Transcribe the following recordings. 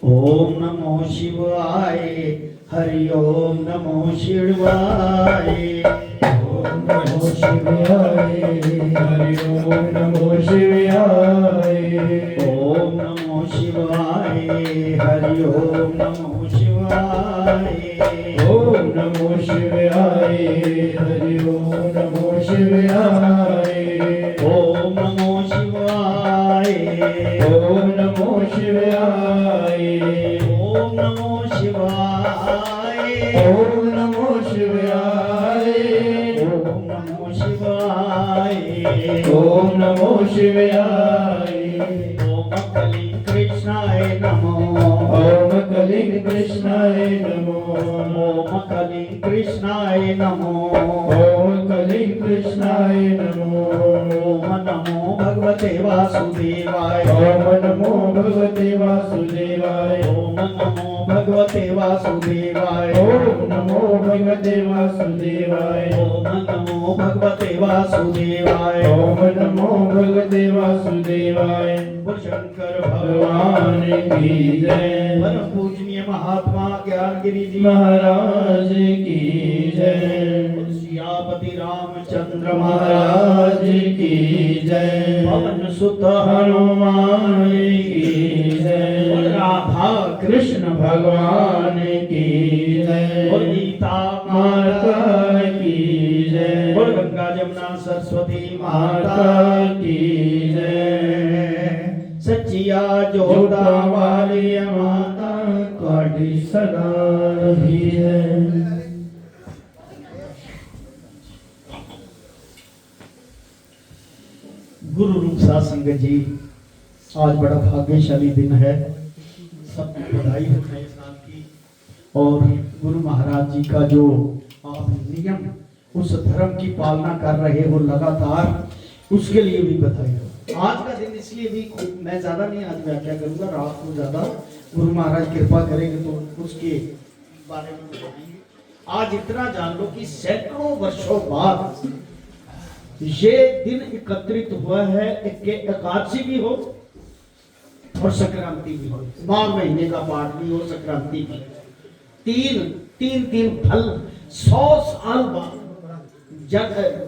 ओम नमो शिवाय। हरि ओम नमो शिवाय। ओम नमो शिवाय। हरि ओम नमो शिवाय। ओम नमो शिवाय। हरि ओम नमो शिवाय। ओम नमो शिवाय। हरि ओम नमो शिवाय। ओम नमो शिवाय। ओम नमो शिवाय। ओम नमो शिवाय। ओम नमो शिवाय। ओम नमो शिवाय। ओम नमो शिवाय। ओम कलिंग कृष्णाय नमो। ओम कलिंग कृष्णाय नमो। ओम कलिंग कृष्णाय नमो। ओम कलिंग कृष्णाय नमो। ओम नमो भगवते वासुदेवाय। ओम नमो भगवते वासुदेवाय। ओम नमो भगवते वासुदेवाय। ओम नमो भगवते वासुदेवाय। ओम नमो भगवते वासुदेवाय। ओम नमो भगवते वासुदेवाय। बोल शंकर भगवान की जय। परम पूजनीय महात्मा ज्ञानगिरी जी महाराज की जय। सियापति रामचंद्र महाराज की जय। पवन सुत हनुमान की जय। राधा कृष्ण भगवान की जय। गीता माता की जय। बोल गंगा जमुना सरस्वती माता माता की जय। सच्चिया जोड़ा वाली माता काटी सदा भी है। गुरु रूप साध संगत जी, आज बड़ा भाग्यशाली दिन है। सबको बधाई हो नए साल की। और गुरु महाराज जी का जो आप नियम उस धर्म की पालना कर रहे हो लगातार, उसके लिए भी बधाई हो। आज का दिन इसलिए भी मैं ज्यादा नहीं आज व्याख्या करूंगा, रात को ज्यादा गुरु महाराज कृपा करेंगे तो उसके बारे में बताएंगे। आज इतना जान लो कि सैकड़ों वर्षों बाद ये दिन एकत्रित हुआ है। एकादशी भी हो और संक्रांति भी हो, माघ महीने का पाठ भी हो, संक्रांति भी। तीन फल 100 साल बाद,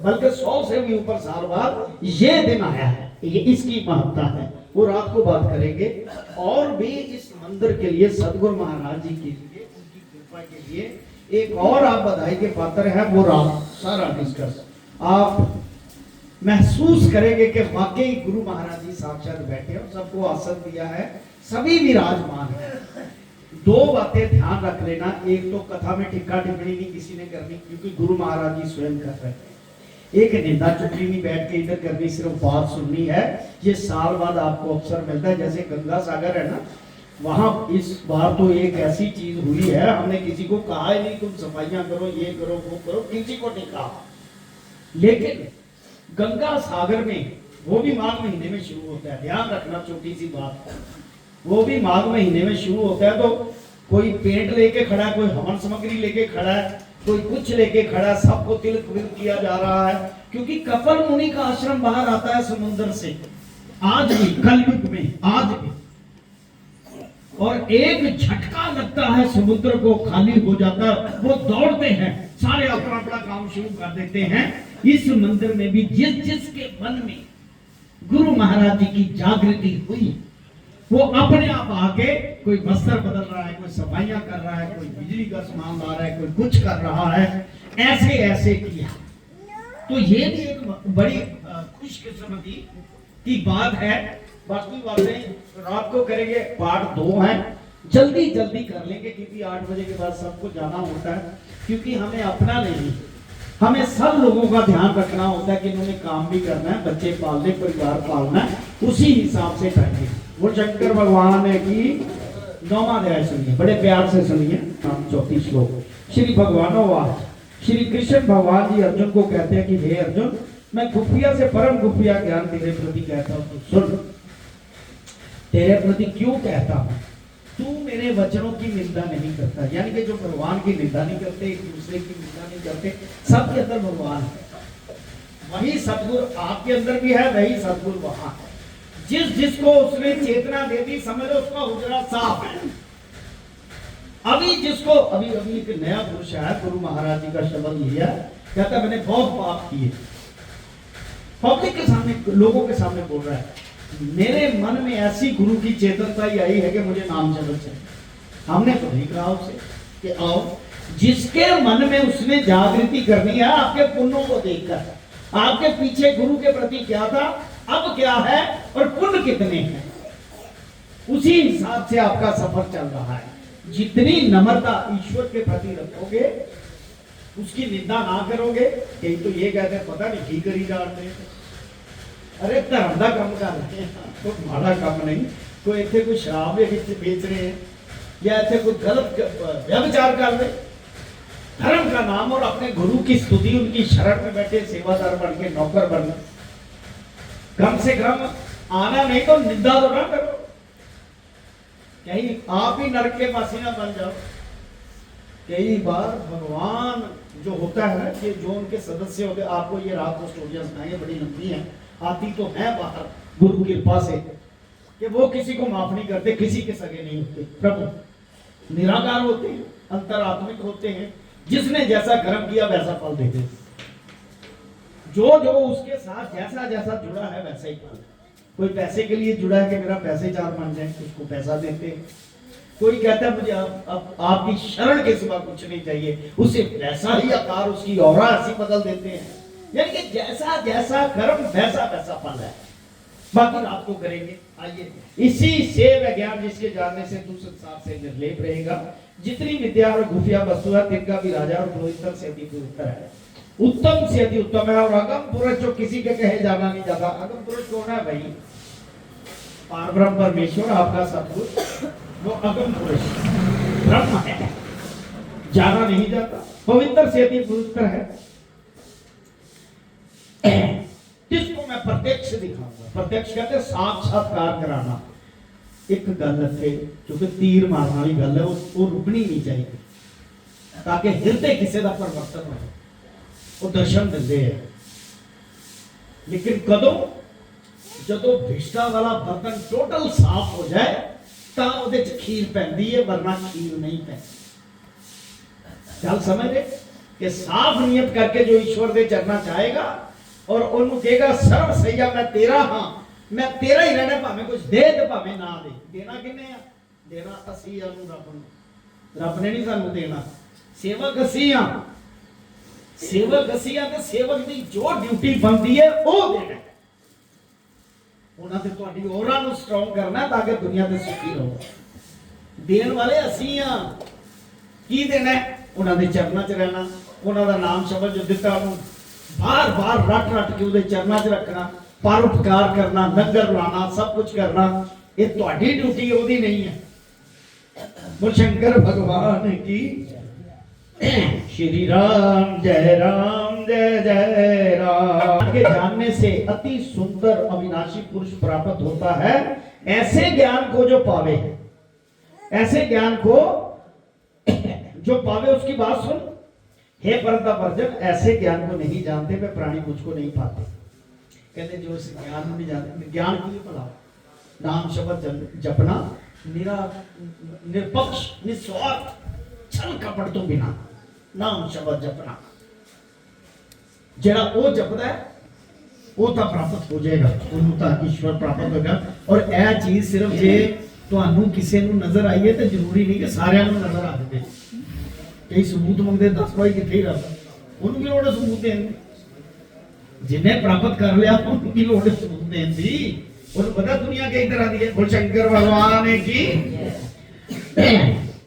बल्कि 100 से भी ऊपर साल बाद ये दिन आया है। ये इसकी महत्ता है, वो रात को बात करेंगे। और भी इस मंदिर के लिए सदगुरु महाराज जी के लिए, उनकी कृपा के लिए एक और आप बधाई के पात्र हैं। वो रात सारा डिस्कस आप महसूस करेंगे कि वाकई गुरु महाराज जी साक्षात बैठे और सबको आसन दिया है, सभी विराजमान है। दो बातें ध्यान रख लेना। एक तो कथा में टिक्का टिप्पणी नहीं किसी ने करनी, क्योंकि गुरु महाराज जी स्वयं कर रहे हैं। एक निंदा चुगली नहीं बैठ के इधर करनी, सिर्फ बात सुननी है। ये साल बाद आपको अवसर मिलता है। जैसे गंगा सागर है ना, वहां इस बार तो एक ऐसी चीज हुई है, हमने किसी को कहा ही नहीं तुम सफाइयां करो, ये करो, वो करो, किसी को नहीं कहा। लेकिन गंगा सागर में, वो भी माघ महीने में शुरू होता है, ध्यान रखना छोटी सी बात, वो भी माघ महीने में शुरू होता है। तो कोई पेंट लेके खड़ा है, कोई हवन सामग्री लेके खड़ा है, कोई कुछ लेके खड़ा है, सबको तिलक विलक किया जा रहा है। क्योंकि कपिल मुनि का आश्रम बाहर आता है समुद्र से, आज भी कलयुग में, आज भी। और एक झटका लगता है, समुद्र को खाली हो जाता है, वो दौड़ते हैं, सारे अपना अपना काम शुरू कर देते हैं। इस मंदिर में भी जिस जिसके मन में गुरु महाराज जी की जागृति हुई, वो अपने आप आके, कोई वस्त्र बदल रहा है, कोई सफाइयां कर रहा है, कोई बिजली का सामान ला रहा है, कोई कुछ कर रहा है, ऐसे ऐसे किया। तो ये भी एक बड़ी खुशकिस्मती की बात है। बाकी बातें रात को करेंगे, पार्ट 2 है, जल्दी जल्दी कर लेंगे क्योंकि 8 बजे के बाद सबको जाना होता है। क्योंकि हमें अपना नहीं, हमें सब लोगों का ध्यान रखना होता है कि इन्होंने काम भी करना है, बच्चे पालने, परिवार पालना है, उसी हिसाब से करेंगे। वो शंकर भगवान है कि 9वां अध्याय सुनिए, बड़े प्यार से सुनिए। 34 श्लोक। श्री भगवानों श्री कृष्ण भगवान जी अर्जुन को कहते हैं कि हे अर्जुन, मैं खुफिया से परम खुफिया ज्ञान तेरे प्रति कहता हूं, तो सुन। तेरे प्रति क्यों कहता हूं? तू मेरे वचनों की निंदा नहीं करता, यानी कि जो भगवान की निंदा नहीं करते, एक दूसरे की निंदा नहीं करते, सबके अंदर भगवान है। वही सद्गुरु आपके अंदर भी है, वही सद्गुरु वहां है। जिसको उसने चेतना दे दी, समझ लो उसका हुजरा साफ है। अभी एक नया पुरुष है, गुरु महाराज जी का शब्द लिया, कहता मैंने बहुत पाप किए, पब्लिक के सामने, लोगों के सामने बोल रहा है, मेरे मन में ऐसी गुरु की चेतनता ही आई है कि मुझे नाम जपना चाहिए। हमने तो नहीं कहा उसे कि आओ, जिसके मन में उसने जागृति करनी है, आपके पुण्यों को देखकर, आपके पीछे गुरु के प्रति क्या था, अब क्या है, और पुण्य कितने हैं, उसी हिसाब से आपका सफर चल रहा है। जितनी नम्रता ईश्वर के प्रति रखोगे, उसकी निंदा ना करोगे। कई तो ये कहते हैं पता नहीं की करी जाते हैं, अरे धर्म का काम कर रहे हैं, तो माड़ा काम नहीं। कोई इतने कोई शराब बेच रहे हैं, या इतने कोई गलत व्यभिचार कर रहे, धर्म का नाम और अपने गुरु की स्तुति, उनकी शरण में बैठे सेवादार बन के नौकर बनना, कम से कम आना नहीं तो निंदा तो ना करो, कहीं आप ही नरक के वासी ना बन जाओ। कई बार भगवान जो होता है ना, कि जो उनके सदस्य होते, आपको ये रात को स्टोरियां सुनाएंगे, बड़ी लंबी हैं, आती तो है बाहर गुरु की कृपा से, कि वो किसी को माफ नहीं करते, किसी के सगे नहीं होते। प्रभु निराकार होते हैं, अंतरात्मिक होते हैं, जिसने जैसा कर्म किया वैसा फल देते हैं। जो उसके साथ जैसा जैसा जुड़ा है वैसा ही फल। कोई पैसे के लिए जुड़ा है कि मेरा पैसे 4 बन जाए, उसको पैसा देते हैं। कोई कहता है मुझे आपकी शरण के सिवा कुछ नहीं चाहिए, उसे वैसा ही आकार, उसकी औरा ऐसी बदल देते हैं। यानी कि जैसा जैसा कर्म वैसा वैसा फल है। बाकी रात को करेंगे। आइए, इसी से विज्ञान जिसके जानने से तू संसार से निर्लेप रहेगा। जितनी विद्या और खुफिया वस्तु है, तिनका भी राजा और पुरोहित से अधिक उत्तर है, उत्तम से अति उत्तम है। और अगम पुरुष जो किसी के कहे जाना नहीं जाता। अगम पुरुष कौन है भाई? पारब्रह्म परमेश्वर, आपका सतगुरु, वो अगम पुरुष ब्रह्म है, जाना नहीं जाता, पवित्र से अति पवित्र है, जिसको मैं प्रत्यक्ष दिखाऊंगा। प्रत्यक्ष कहते साक्षात्कार कराना। एक गल है, क्योंकि तीर मारने वाली गल है, वो रुकनी नहीं चाहिए, ताकि हृदय किसी का परिवर्तन हो, वो दर्शन दिंदे है। लेकिन कदों जदों भिष्टा वाला बर्तन टोटल साफ हो जाए, ਤਾਂ ਉਹਦੇ ਚ खीर पैंदी है, वरना खीर नहीं पैंदी। गल समझ रहे कि साफ नियत करके जो ईश्वर दे चरना चाहेगा और ਉਹਨੂੰ ਕਹੇਗਾ ਸਰਵ ਸਈਆ मैं तेरा हाँ, मैं तेरा ही रहना, भाਵੇਂ कुछ दे ते भाਵੇਂ ना दे। देना किन्ने आ? देना ਅਸੀਂ ਆ ਨੂੰ ਰੱਬ ਨੂੰ। ਰੱਬ ਨੇ ਨਹੀਂ ਸਾਨੂੰ ਦੇਣਾ, सेवक ਅਸੀਂ ਆ। सेवक ਅਸੀਂ ਆ ਤੇ सेवक ਦੀ जो ड्यूटी बनती है वो देना। उन्होंने तुहाडी औरा नूं स्ट्रॉन्ग करना ताकि दुनिया ते सुखी रहो। देण वाले ਅਸੀਂ आ। की देना है? उन्होंने चरणों च रहना, उन्होंने नाम शब्द जो दिता उन्होंने बार बार रट रट के उहदे चरणों च रखना, परोपकार करना, लंगर लाना, सब कुछ करना। ये तुहाडी ड्यूटी ओदी नहीं है। बोल शंकर भगवान की श्री राम जय जय राम। के जानने से अति सुंदर अविनाशी पुरुष प्राप्त होता है। ऐसे ज्ञान को जो पावे, ऐसे ज्ञान को जो पावे, उसकी बात सुन। हे परंतप अर्जुन, ऐसे ज्ञान को नहीं जानते वे प्राणी मुझको नहीं पाते। कहते जो इस ज्ञान नहीं जानते, ज्ञान के लिए भला नाम शब्द जपना, निरपक्ष निस्वार्थ छल कपट तो बिना नाम शब्द जपना। जरा वो जपदा है वो तो प्राप्त हो जाएगा, ਉਹਨੂੰ ਤਾਂ ईश्वर प्राप्त होगा। और यह चीज सिर्फ जे ਤੁਹਾਨੂੰ ਕਿਸੇ ਨੂੰ ਨਜ਼ਰ ਆਈ ਹੈ ਤੇ ਜ਼ਰੂਰੀ ਨਹੀਂ ਕਿ ਸਾਰਿਆਂ ਨੂੰ ਨਜ਼ਰ ਆ ਜਾਵੇ। ਕਈ ਸਬੂਤ ਮੰਗਦੇ, ਦੱਸ ਭਾਈ ਕਿੱਥੇ ਰੱਬ, ਉਹਨੂੰ ਕੀ ਲੋੜ ਹੈ ਸਬੂਤ ਦੇਣ ਦੀ? जिन्हें प्राप्त कर लिया उनको की लोड़ सबूत देने दी। और पता दुनिया कई तरह की है। बोल शंकर भगवान की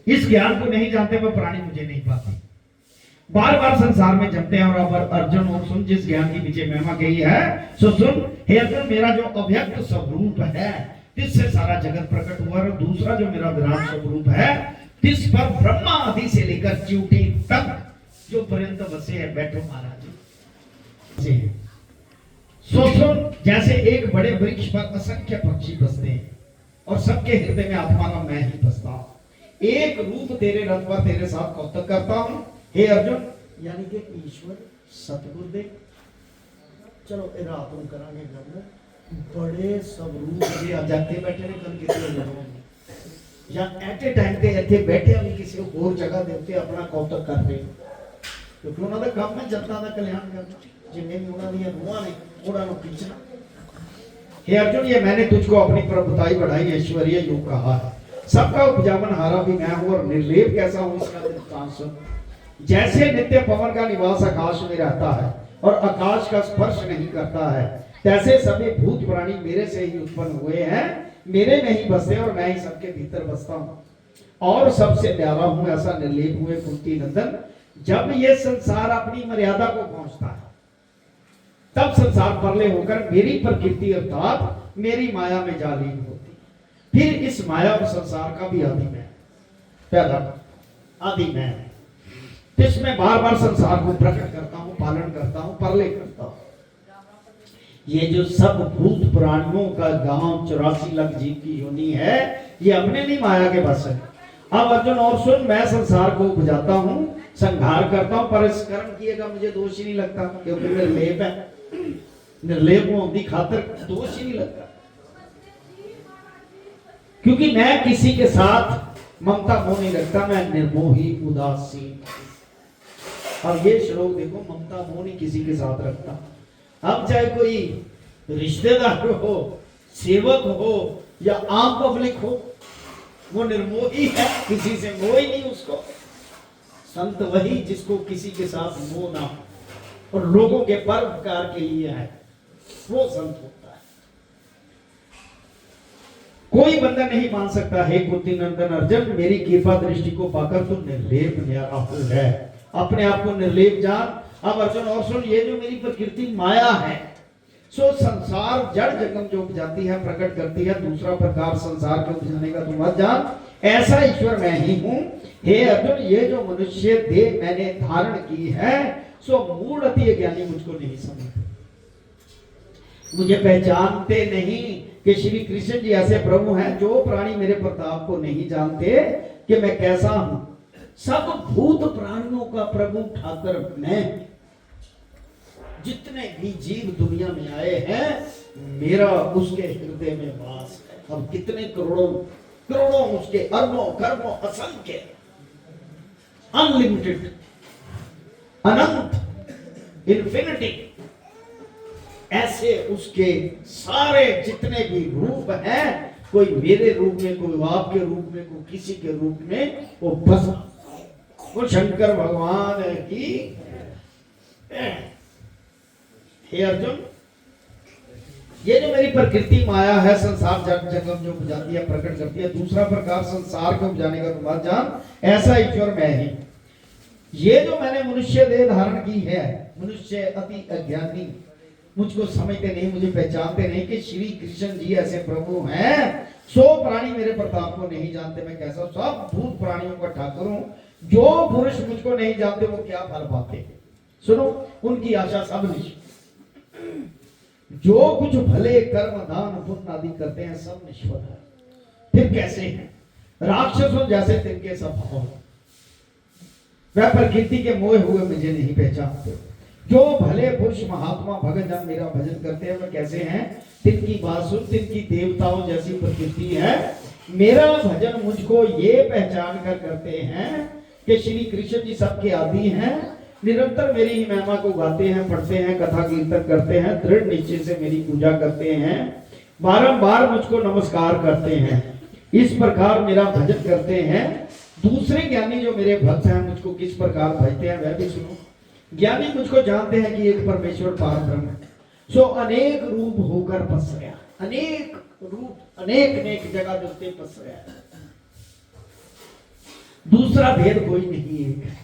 इस ज्ञान को नहीं जानते वो प्राणी मुझे नहीं पाते। बार बार संसार में जपते हैं। और अब अर्जुन और सुन, जिस ज्ञान के पीछे महिमा कही है सो सुन। हे अर्जुन, मेरा जो अव्यक्त स्वरूप है जिससे सारा जगत प्रकट हुआ, और दूसरा जो मेरा विराट स्वरूप है जिस पर ब्रह्मा आदि से लेकर च्यूटी तक जो पर्यंत बसे है, बैठो महाराज जी। सो सुन, जैसे एक बड़े वृक्ष पर असंख्य पक्षी बसते हैं और सबके हृदय में आत्मा का मैं ही बसता हूं। एक रूप तेरे रथ पर तेरे साथ कौतुक करता हूं हे अर्जुन, यानी कि ईश्वर सतगुरुदेव। चलो ये रात को करांगे घर में, बड़े स्वरूप जे आ जाते बैठे ने कर कितने लोगों ने या एट ए टाइम ते ਇੱਥੇ बैठे हम किसी और जगह ਦੇ ਉੱਤੇ ਆਪਣਾ ਕੌਤਕ ਕਰ ਰਹੇ, ਕਿਉਂਕਿ ਉਹਨਾਂ ਦਾ ਕੰਮ ਹੈ ਜਨਤਾ ਦਾ ਕਲਿਆਣ ਕਰਨਾ। ਜਿੰਨੇ ਵੀ ਉਹਨਾਂ ਦੀਆਂ ਰੂਹਾਂ ਨੇ ਉਹਨਾਂ ਨੂੰ ਖਿੱਚਣਾ। हे अर्जुन, ये मैंने तुझको अपनी प्रभुताई बढ़ाई ऐश्वर्य योग कहा है। सबका उपजावन हारा भी मैं हूं और निर्लेप कैसा हूं इसका दृष्टांत सुन। जैसे नित्य पवन का निवास आकाश में रहता है और आकाश का स्पर्श नहीं करता है, तैसे सभी भूत प्राणी मेरे से ही उत्पन्न हुए हैं, मेरे में ही बसते और मैं ही सबके भीतर बसता हूं और सबसे प्यारा हूं, ऐसा निर्लेप हुए कुंती नंदन। जब ये संसार अपनी मर्यादा को पहुंचता है तब संसार परले होकर मेरी प्रकृति अर्थात मेरी माया में जा लीन होती। फिर इस माया और संसार का भी आदि मैं पैदा आदि मैं, इसमें बार बार संसार को प्रकट करता हूं, पालन करता हूं, परले करता हूं। ये जो सब भूत प्राणियों का गांव 84 लाख जीव की योनि है, ये अपने नहीं माया के बस है। अब अर्जुन और सुन, मैं संसार को उपजाता हूं, संहार करता हूं, पर इस कर्म किएगा मुझे दोष ही नहीं लगता, क्योंकि निर्लेप है। निर्लेप होने की खातिर दोष ही नहीं लगता, क्योंकि मैं किसी के साथ ममता मोह नहीं रखता, मैं निर्मोही उदासीन। और ये श्लोक देखो, ममता मोह नहीं किसी के साथ रखता। अब चाहे कोई रिश्तेदार हो, सेवक हो या आम पब्लिक हो, वो निर्मोही है, किसी से मोह ही नहीं उसको। संत वही जिसको किसी के साथ मोह ना हो और लोगों के परोपकार के लिए है, वो संत होता है। कोई बंदा नहीं मान सकता हे कुंती नंदन अर्जुन, मेरी कृपा दृष्टि को पाकर तू निर्लेप न्यारा है, अपने आप को निर्लेप जान। अब अर्जुन और सुन, ये जो मेरी प्रकृति माया है, सो संसार जड़ जंगम जो उपजाती है, प्रकट करती है, दूसरा प्रकार संसार के उपजाने का तुम मत जान, ऐसा ईश्वर मैं ही हूं। हे अर्जुन, ये जो मनुष्य देह मैंने धारण की है, सो मूढ़ अति ज्ञानी मुझको नहीं समझते, मुझे पहचानते नहीं कि श्री कृष्ण जी ऐसे प्रभु हैं जो प्राणी मेरे प्रताप को नहीं जानते कि मैं कैसा हूं। सब भूत प्राणियों का प्रभु ठाकर मैं, जितने भी जीव दुनिया में आए हैं मेरा उसके हृदय में वास है। अब कितने करोड़ों करोड़ों उसके अरबों खरबों असंख्य अनलिमिटेड अनंत इन्फिनिटी, ऐसे उसके सारे जितने भी रूप हैं, कोई मेरे रूप में, कोई आपके रूप में, कोई किसी के रूप में, वो बस वो शंकर भगवान की। हे अर्जुन, ये जो मेरी प्रकृति माया है, संसार जगम जो उपजाती है, प्रकट करती है, दूसरा प्रकार संसार को उपजाने का तुम बात जान, ऐसा ईश्वर मैं ही। ये जो मैंने मनुष्य देह धारण की है, मनुष्य अति अज्ञानी, मुझको समझते नहीं, मुझे पहचानते नहीं कि श्री कृष्ण जी ऐसे प्रभु हैं। सो प्राणी मेरे प्रताप को नहीं जानते, मैं कैसा, सब भूत प्राणियों का ठाकुर हूं। जो पुरुष मुझको नहीं जानते वो क्या फल पाते, सुनो, उनकी आशा सब निश्चित। जो कुछ भले कर्म दान पुण्य आदि करते हैं सब निष्फल है। फिर कैसे हैं? राक्षसों जैसे तिनके सब भाव, वह प्रकृति के मोह हुए मुझे नहीं पहचानते। जो भले पुरुष महात्मा भगत जन मेरा भजन करते हैं, वह कैसे हैं? तिनकी बात सुन, तिनकी देवताओं जैसी प्रकृति है। मेरा भजन मुझको ये पहचान कर करते हैं कि श्री कृष्ण जी सबके आदि हैं, निरंतर मेरी ही महिमा को गाते हैं, पढ़ते हैं, कथा कीर्तन करते हैं, दृढ़ निश्चय से मेरी पूजा करते हैं, बारंबार मुझको नमस्कार करते हैं, इस प्रकार मेरा भजन करते हैं। दूसरे ज्ञानी जो मेरे भक्त हैं मुझको किस प्रकार भजते हैं वह भी सुनो। ज्ञानी मुझको जानते हैं कि एक परमेश्वर पारब्रह्म है, सो अनेक रूप होकर बस गया, अनेक रूप अनेक अनेक जगह जो बस गया, दूसरा भेद कोई नहीं है।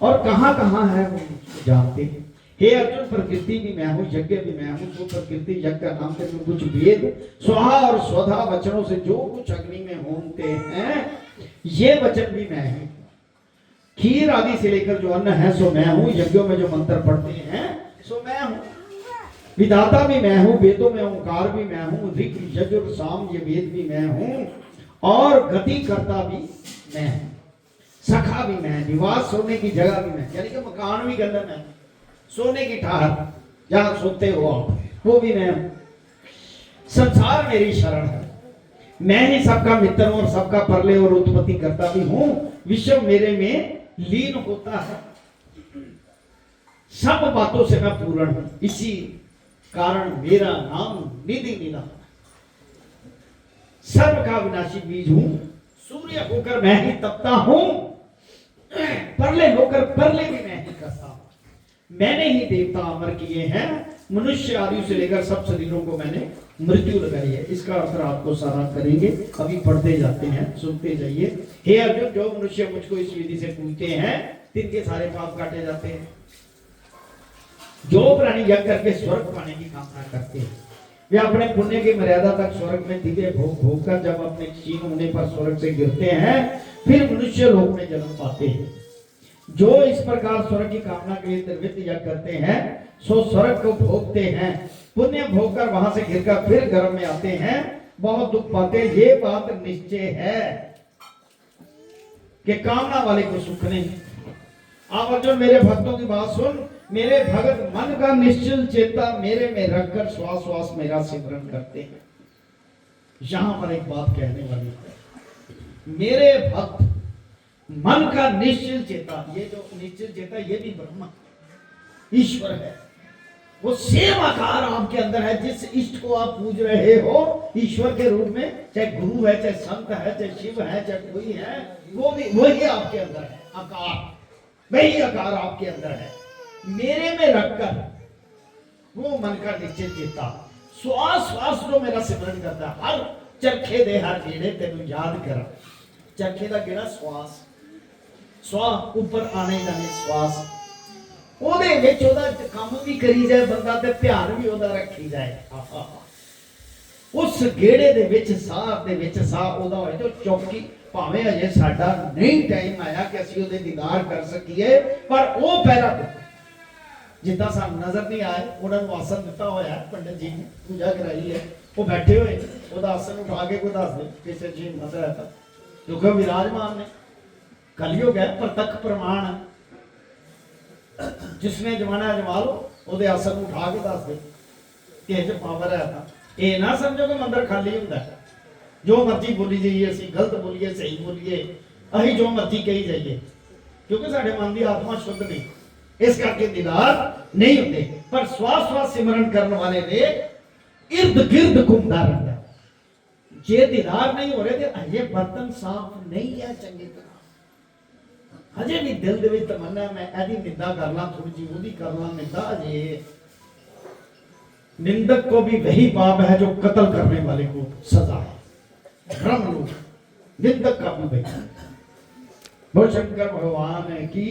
और कहाँ कहाँ है वो मुझको जानते हैं। हे अर्जुन, प्रकृति भी मैं हूँ, यज्ञ भी मैं हूँ। तो प्रकृति यज्ञ का नाम से जो कुछ वेद स्वाहा और स्वधा वचनों से जो कुछ अग्नि में होते हैं, ये वचन भी मैं हूँ। खीर आदि से लेकर जो अन्न है सो मैं हूँ। यज्ञों में जो मंत्र पढ़ते हैं सो मैं हूँ। विधाता भी मैं हूँ, वेदों में ओंकार भी मैं हूँ, ऋग यजुर और साम ये वेद भी मैं हूँ, और गति करता भी मैं हूँ, सखा भी मैं, निवास सोने की जगह भी मैं, यानी कि मकान भी गंदा मैं, सोने की ठहर जहां सोते हो आप वो भी मैं हूँ। संसार मेरी शरण है, मैं ही सबका मित्र और सबका प्रलय और उत्पत्ति करता भी हूँ। विश्व मेरे में लीन होता है, सब बातों से मैं पूर्ण हूं, इसी कारण मेरा नाम निधि निधान। सर्व का विनाशी बीज हूं, सूर्य होकर मैं ही तपता हूं, प्रलय होकर प्रलय भी मैं ही करता हूं। मैंने ही देवता अमर किए हैं, मनुष्य आदि से लेकर सब शरीरों को मैंने मृत्यु लगाई है। इसका अर्थ आपको सारा करेंगे, अभी पढ़ते जाते हैं, सुनते जाइए। हे अर्जुन, जो मनुष्य मुझको इस विधि से पूछते हैं तिनके सारे पाप काटे जाते हैं। जो प्राणी यज्ञ करके स्वर्ग पाने की कामना करते हैं, वे अपने पुण्य की मर्यादा तक स्वर्ग में दिव्य भोग भोग कर जब अपने क्षीण होने पर स्वर्ग से गिरते हैं, फिर मनुष्य लोक में जन्म पाते हैं। जो इस प्रकार स्वर्ग की कामना के लिए निर्वृत्त यज्ञ करते हैं, सो स्वर्ग को भोगते हैं। पुण्य भोग कर वहां से गिरकर फिर गर्भ में आते हैं, बहुत दुख पाते हैं। ये बात निश्चय है कि कामना वाले को सुख नहीं। आप अर्जुन मेरे भक्तों की बात सुन, मेरे भगत मन का निश्चल चेता मेरे में रखकर श्वास श्वास मेरा सिमरन करते हैं। यहां पर एक बात कहने वाली है, मेरे भक्त मन का निश्चल चेता, ये जो निश्चल चेता ये भी ब्रह्म ईश्वर है, वो सेम आकार आपके अंदर है। जिस इष्ट को आप पूज रहे हो ईश्वर के रूप में, चाहे गुरु है, चाहे संत है, चाहे शिव है, चाहे कोई है, वो भी वही आपके अंदर है आकार, वही आकार आपके अंदर है। मेरे में रखकर वो मन का निश्चय चेता श्वास श्वास जो मेरा सिमरन करता है, हर चरखे दे हर गेड़े तेन याद करा। चरखे का गेड़ा श्वास, श्वास ऊपर आने जाने श्वास, ਉਹਦੇ ਵਿੱਚ ਉਹਦਾ ਕੰਮ ਵੀ ਕਰੀ ਜਾਏ ਬੰਦਾ ਤੇ ਧਿਆਨ ਵੀ ਉਹਦਾ ਰੱਖੀ ਜਾਏ। ਉਸ ਗੇੜੇ ਦੇ ਵਿੱਚ ਸਾਹ ਦੇ ਵਿੱਚ ਸਾਹ ਉਹਦਾ ਹੋਏ ਤੇ ਚੌਕੀ ਭਾਵੇਂ ਅਜੇ ਸਾਡਾ ਨਹੀਂ ਟਾਈਮ ਆਇਆ ਕਿ ਅਸੀਂ ਉਹਦੇ ਦੀਦਾਰ ਕਰ ਸਕੀਏ, ਪਰ ਉਹ ਪਹਿਰਾ ਜਿੱਦਾਂ ਸਾਨੂੰ ਨਜ਼ਰ ਨਹੀਂ ਆਏ, ਉਹਨਾਂ ਨੂੰ ਆਸਨ ਦਿੱਤਾ ਹੋਇਆ ਪੰਡਿਤ ਜੀ ਨੇ, ਪੂਜਾ ਕਰਾਈ ਹੈ, ਉਹ ਬੈਠੇ ਹੋਏ, ਉਹਦਾ ਆਸਨ ਉਠਾ ਕੇ ਕੋਈ ਦੱਸ ਦੇ ਕਿਸੇ ਜੀ ਮਤਲਬ ਹੈ ਤਾਂ ਕਿਉਂਕਿ ਵਿਰਾਜਮਾਨ ਨੇ, ਕਲਯੁਗ है प्रत्यक्ष प्रमाण है, जिसने जमाना जमा लो, ਉਹਦੇ ਆਸਨ ਨੂੰ ਉਠਾ ਕੇ ਦੱਸ ਦੇ ਕਿ ਇਹ ਚ ਪਾਵਰ ਹੈ। ਤਾਂ ਇਹ ਨਾ ਸਮਝੋ ਕਿ ਮੰਦਰ ਖਾਲੀ ਹੁੰਦਾ, ਜੋ ਮਰਜ਼ੀ ਬੋਲੀ ਜਾਈਏ, ਅਸੀਂ ਗਲਤ ਬੋਲੀਏ ਸਹੀ ਬੋਲੀਏ, ਅਸੀਂ ਜੋ ਮਰਜ਼ੀ ਕਹੀ ਜਾਈਏ, ਕਿਉਂਕਿ ਸਾਡੇ ਮਨ ਦੀ ਆਤਮਾ ਸ਼ੁੱਧ ਨਹੀਂ, ਇਸ ਕਰਕੇ ਦੀਦਾਰ ਨਹੀਂ ਹੁੰਦੇ। ਪਰ ਸਵਾਸ ਸਵਾਸ ਸਿਮਰਨ ਕਰਨ ਵਾਲੇ ਦੇ ਇਰਦ ਗਿਰਦ ਘੁੰਮਦਾ ਰਹਿੰਦਾ। ਜੇ ਦੀਦਾਰ ਨਹੀਂ ਹੋ ਰਹੇ ਤੇ ਅਜੇ ਬਰਤਨ ਸਾਫ਼ ਨਹੀਂ ਹੈ ਚੰਗੀ ਤਰ੍ਹਾਂ, हजे भी दिल दे विच तमन्ना मैं एदी निंदा कर ला, थोड़ी जी ओदी कर ला निंदा। अजे निंदक को भी वही पाप है जो कत्ल करने वाले को सजा है। ब्रह्म लोक निंदक का भी वही। बोल शंकर भगवान की।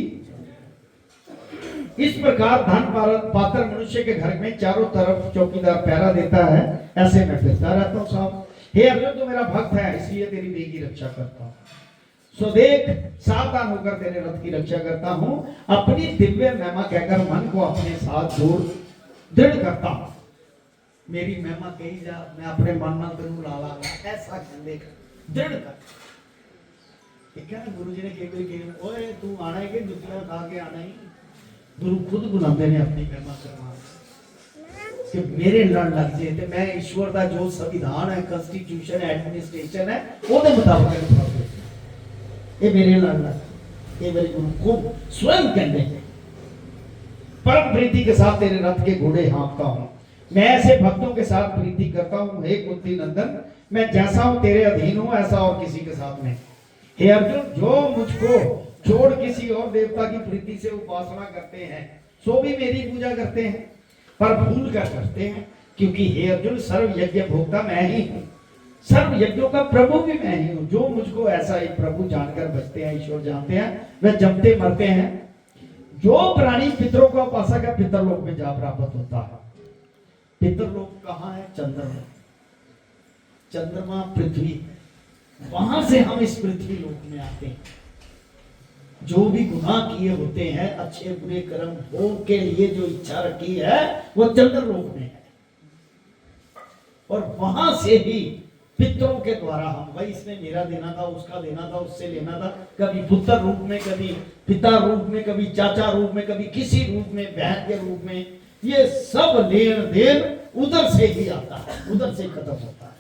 इस प्रकार धन पात्र मनुष्य के घर में चारों तरफ चौकीदार पहरा देता है, ऐसे मैं फिरता रहता हूँ साहब। हे अर्जुन, तू मेरा भक्त है, इसलिए तेरी देह की रक्षा करता हूँ। सो देख, सावधान होकर तेरे रथ की रक्षा करता हूं, अपनी दिव्य महिमा कहकर मन को अपने साथ जोड़ दृढ़ करता हूं। मेरी महिमा कही जा, मैं अपने मन में तेनू ला लांगा, ऐसा देख दृढ़ कर। एक है ना गुरु जी ने कई बार कहा, ओए तू आना है कि जुतियां खा के आना ही। गुरु खुद बुलाते हैं अपनी महिमा करवा कि मेरे लड़ लग जाए तो मैं ईश्वर का जो संविधान है, कॉन्स्टिट्यूशन है, एडमिनिस्ट्रेशन है, ਉਹਦੇ ਮੁਤਾਬਕ ये मेरे लाला, ये मेरे गुरु खुद स्वयं कहते हैं। परम प्रीति के साथ तेरे रथ के घोड़े हाँकता हूँ, मैं ऐसे भक्तों के साथ प्रीति करता हूँ। हे कुंती नंदन, मैं जैसा हूँ तेरे अधीन हूँ, ऐसा और किसी के साथ नहीं। हे अर्जुन, जो मुझको छोड़ किसी और देवता की प्रीति से उपासना करते हैं, सो भी मेरी पूजा करते हैं, पर भूल कर करते हैं, क्योंकि हे अर्जुन, सर्व यज्ञ भोक्ता मैं ही हूँ, सर्व यज्ञों का प्रभु भी मैं ही हूं। जो मुझको ऐसा एक प्रभु जानकर बचते हैं, ईश्वर जानते हैं, वह जमते मरते हैं। जो प्राणी पितरों का उपासक है पितरलोक में जा प्राप्त होता है। पितरलोक कहाँ है? चंद्रमा। चंद्रमा पृथ्वी, वहां से हम इस पृथ्वी लोक में आते हैं। जो भी गुनाह किए होते हैं, अच्छे बुरे कर्म भोग के लिए जो इच्छा रखी है वो चंद्रलोक में है। और वहां से ही पितरों के द्वारा हम, भाई इसने मेरा देना था, उसका देना था, उससे लेना था, कभी पुत्र रूप में, कभी पिता रूप में, कभी चाचा रूप में, कभी किसी रूप में, बहन के रूप में, ये सब लेन देन उधर से ही आता है, उधर से खत्म होता है।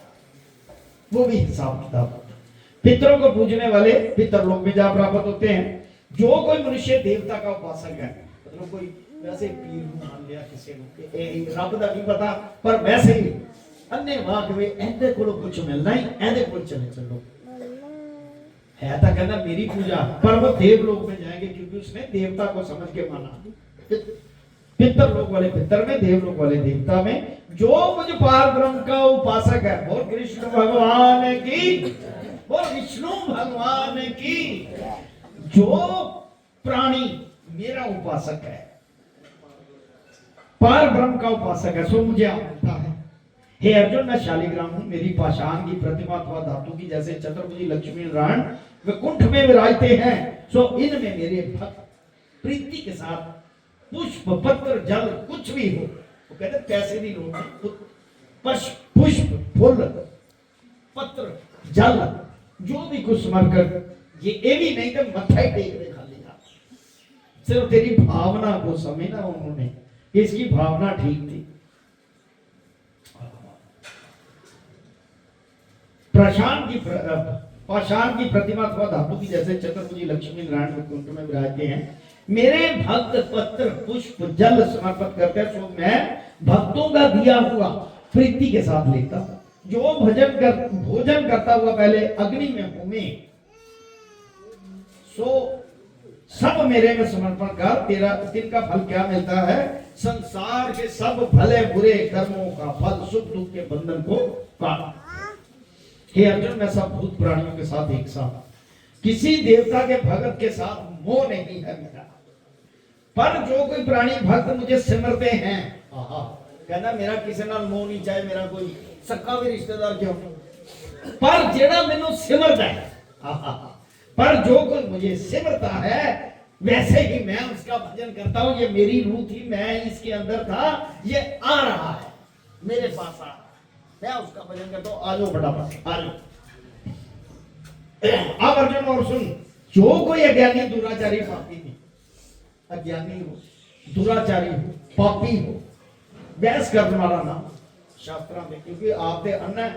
वो भी हिसाब किताब होता है। पितरों को पूजने वाले पितरलोक में जा प्राप्त होते हैं। जो कोई मनुष्य देवता का उपासक है, मतलब कोई वैसे पीर मान लिया किसी को, रब दा नहीं पता, पर वैसे ही अन्य वाक वे ऐसे को कुछ मिलना ही, ऐसे को चले चलो है तो कहना मेरी पूजा, पर वो देवलोक में जाएंगे क्योंकि उसने देवता को समझ के माना। पितरलोक वाले पितर में, देवलोक वाले देवता में। जो मुझ पार ब्रह्म का उपासक है, बोल कृष्ण भगवान की, बोल विष्णु भगवान की। जो प्राणी मेरा उपासक है, पार ब्रह्म का उपासक है, सो मुझे मानता है। हे अर्जुन, मैं शालिग्राम हूं, मेरी पाषाण की प्रतिमा अथवा धातु की जैसे चतुर्भुजी लक्ष्मी नारायण वे कुंठ में विराजते हैं, सो इनमें मेरे भक्त प्रीति के साथ पुष्प पत्र जल कुछ भी हो, वो कहते पैसे नहीं लोग, पुष्प फूल पत्र जल जो भी कुछ स्मरण कर, ये भी नहीं तो मत्था ही टेक दे खाली हाथ। सिर्फ तेरी भावना को समझना उन्होंने, इसकी भावना ठीक थी। पाषाण की प्रतिमा अथवा धातु की जैसे चतुर्भुजी लक्ष्मी नारायण के कुंठ में विराजते हैं। मेरे भक्त पत्र पुष्प जल समर्पित करते हैं, सो मैं भक्तों का दिया हुआ प्रीति के साथ लेता हूं। जो भोजन करता हुआ पहले अग्नि में होमे, सो सब मेरे में समर्पण कर, तेरा तिनका फल क्या मिलता है? संसार के सब भले बुरे कर्मों का फल, सुख दुख के बंधन को काट। हे अर्जुन, मैं सब भूत प्राणियों के साथ एक साथ, किसी देवता के भगत के साथ मोह नहीं है मेरा। पर जो कोई प्राणी भक्त मुझे सिमरते हैं, कहना मेरा किसी नाल मोह नहीं, चाहे मेरा कोई सक्का भी रिश्तेदार क्यों, पर जेड़ा मैनू सिमरता है, पर जो कोई मुझे सिमरता है वैसे ही मैं उसका भजन करता हूं। ये मेरी रूह थी, मैं इसके अंदर था, ये आ रहा है मेरे पास, आ मैं उसका भजन करता हूं। आ जाओ फटाफट, आ जाओ। अब अर्जुन और सुन, जो कोई अज्ञानी दुराचारी पापी नहीं, अज्ञानी हो, दुराचारी हो, पापी हो, बहस करने वाला ना शास्त्रा में, क्योंकि आपके अन्ना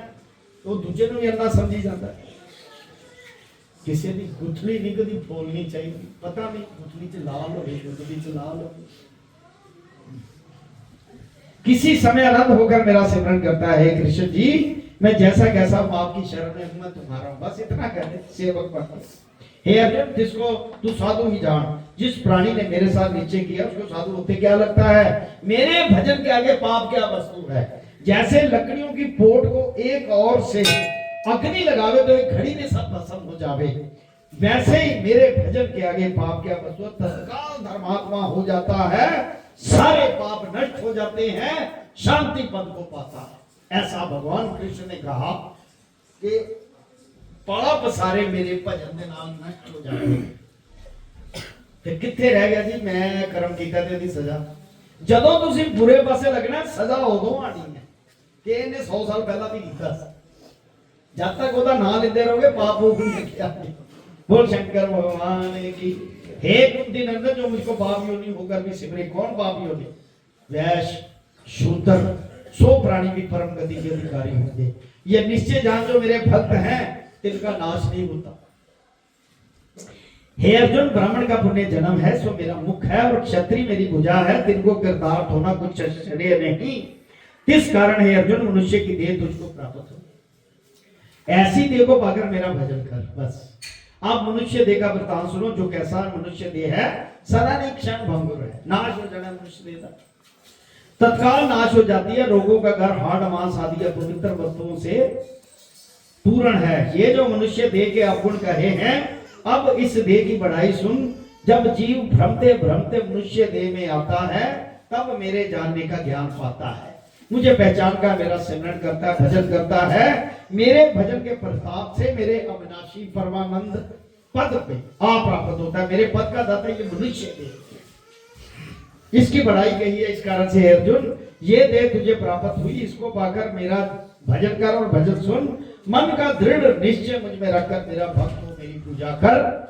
तो दूजे को भी अन्ना समझी जाता है। किसी की गुठली नहीं कभी फूलनी चाहिए, पता नहीं गुठली च लाल हो, गुठली च लाल हो। किसी समय आनंद होकर मेरा सिमरन करता है, कृष्ण जी मैं जैसा कैसा आपकी शरण में हूं, मैं तुम्हारा हूं, बस इतना कहते सेवक बनते। हे अर्जुन, जिसको तू साधु ही जान, जिस प्राणी ने मेरे साथ निश्चय किया उसको साधु होते क्या लगता है? मेरे भजन के आगे पाप क्या वस्तु है? जैसे लकड़ियों की पोट को एक और से अग्नि लगावे तो एक घड़ी में सब भस्म हो जावे, वैसे ही मेरे भजन के आगे पाप क्या वस्तु है? तत्काल धर्मात्मा हो जाता है, सारे पाप नष्ट हो जाते हैं, शांति पद को पाता है। ऐसा भगवान कृष्ण ने कहा कि पाप सारे मेरे भजन के नाम नष्ट हो जाएंगे। फिर कितने रह गया जी मैं कर्म कीता ते दी सजा? जदों तुसी बुरे पासे लगना सजा उदों आनी है कि इन्हें 100 साल पहला भी कीता। जब तक ओदा नाम लेते रहोगे पाप वो नहीं किया। बोल शंकर भगवान की। हे कुंती नंदन, जो मुझको पाप योनि होकर भी सिमरे। कौन पाप योनि? वैश्य, शूद्र, सो प्राणी भी परम गति के अधिकारी होंगे। ये निश्चय जान, जो मेरे भक्त हैं तिनका नाश नहीं होता। हे अर्जुन, ब्राह्मण का पुण्य जन्म है सो मेरा मुख है, और क्षत्रिय मेरी भुजा है, तिनको कृतार्थ होना कुछ श्रेय नहीं। इस कारण हे अर्जुन, मनुष्य की देह तुझको प्राप्त हो, ऐसी देह को पाकर मेरा भजन कर। बस आप मनुष्य देह का वृतांत सुनो। जो कैसा मनुष्य देह है सदा नहीं क्षण भंगुर है, नाश हो जाना मनुष्य देह तत्काल नाश हो जाती है। रोगों का घर हाड़ मांस आदि पवित्र वस्तुओं से पूर्ण है। ये जो मनुष्य देह के अवगुण कहे हैं, अब इस देह की बढ़ाई सुन। जब जीव भ्रमते भ्रमते मनुष्य देह में आता है तब मेरे जानने का ज्ञान पाता है, मुझे पहचान का मेरा सिमरन करता है, भजन करता है। मेरे भजन के प्रताप से मेरे अविनाशी परमानंद पद पे आ प्राप्त होता है। मेरे पद का दाता ये मनुष्य देह, इसकी बढ़ाई कही है। इस कारण से अर्जुन, ये देह तुझे प्राप्त हुई, इसको पाकर मेरा भजन कर और भजन सुन। मन का दृढ़ निश्चय मुझ में रखकर मेरा भक्त हो, मेरी पूजा कर,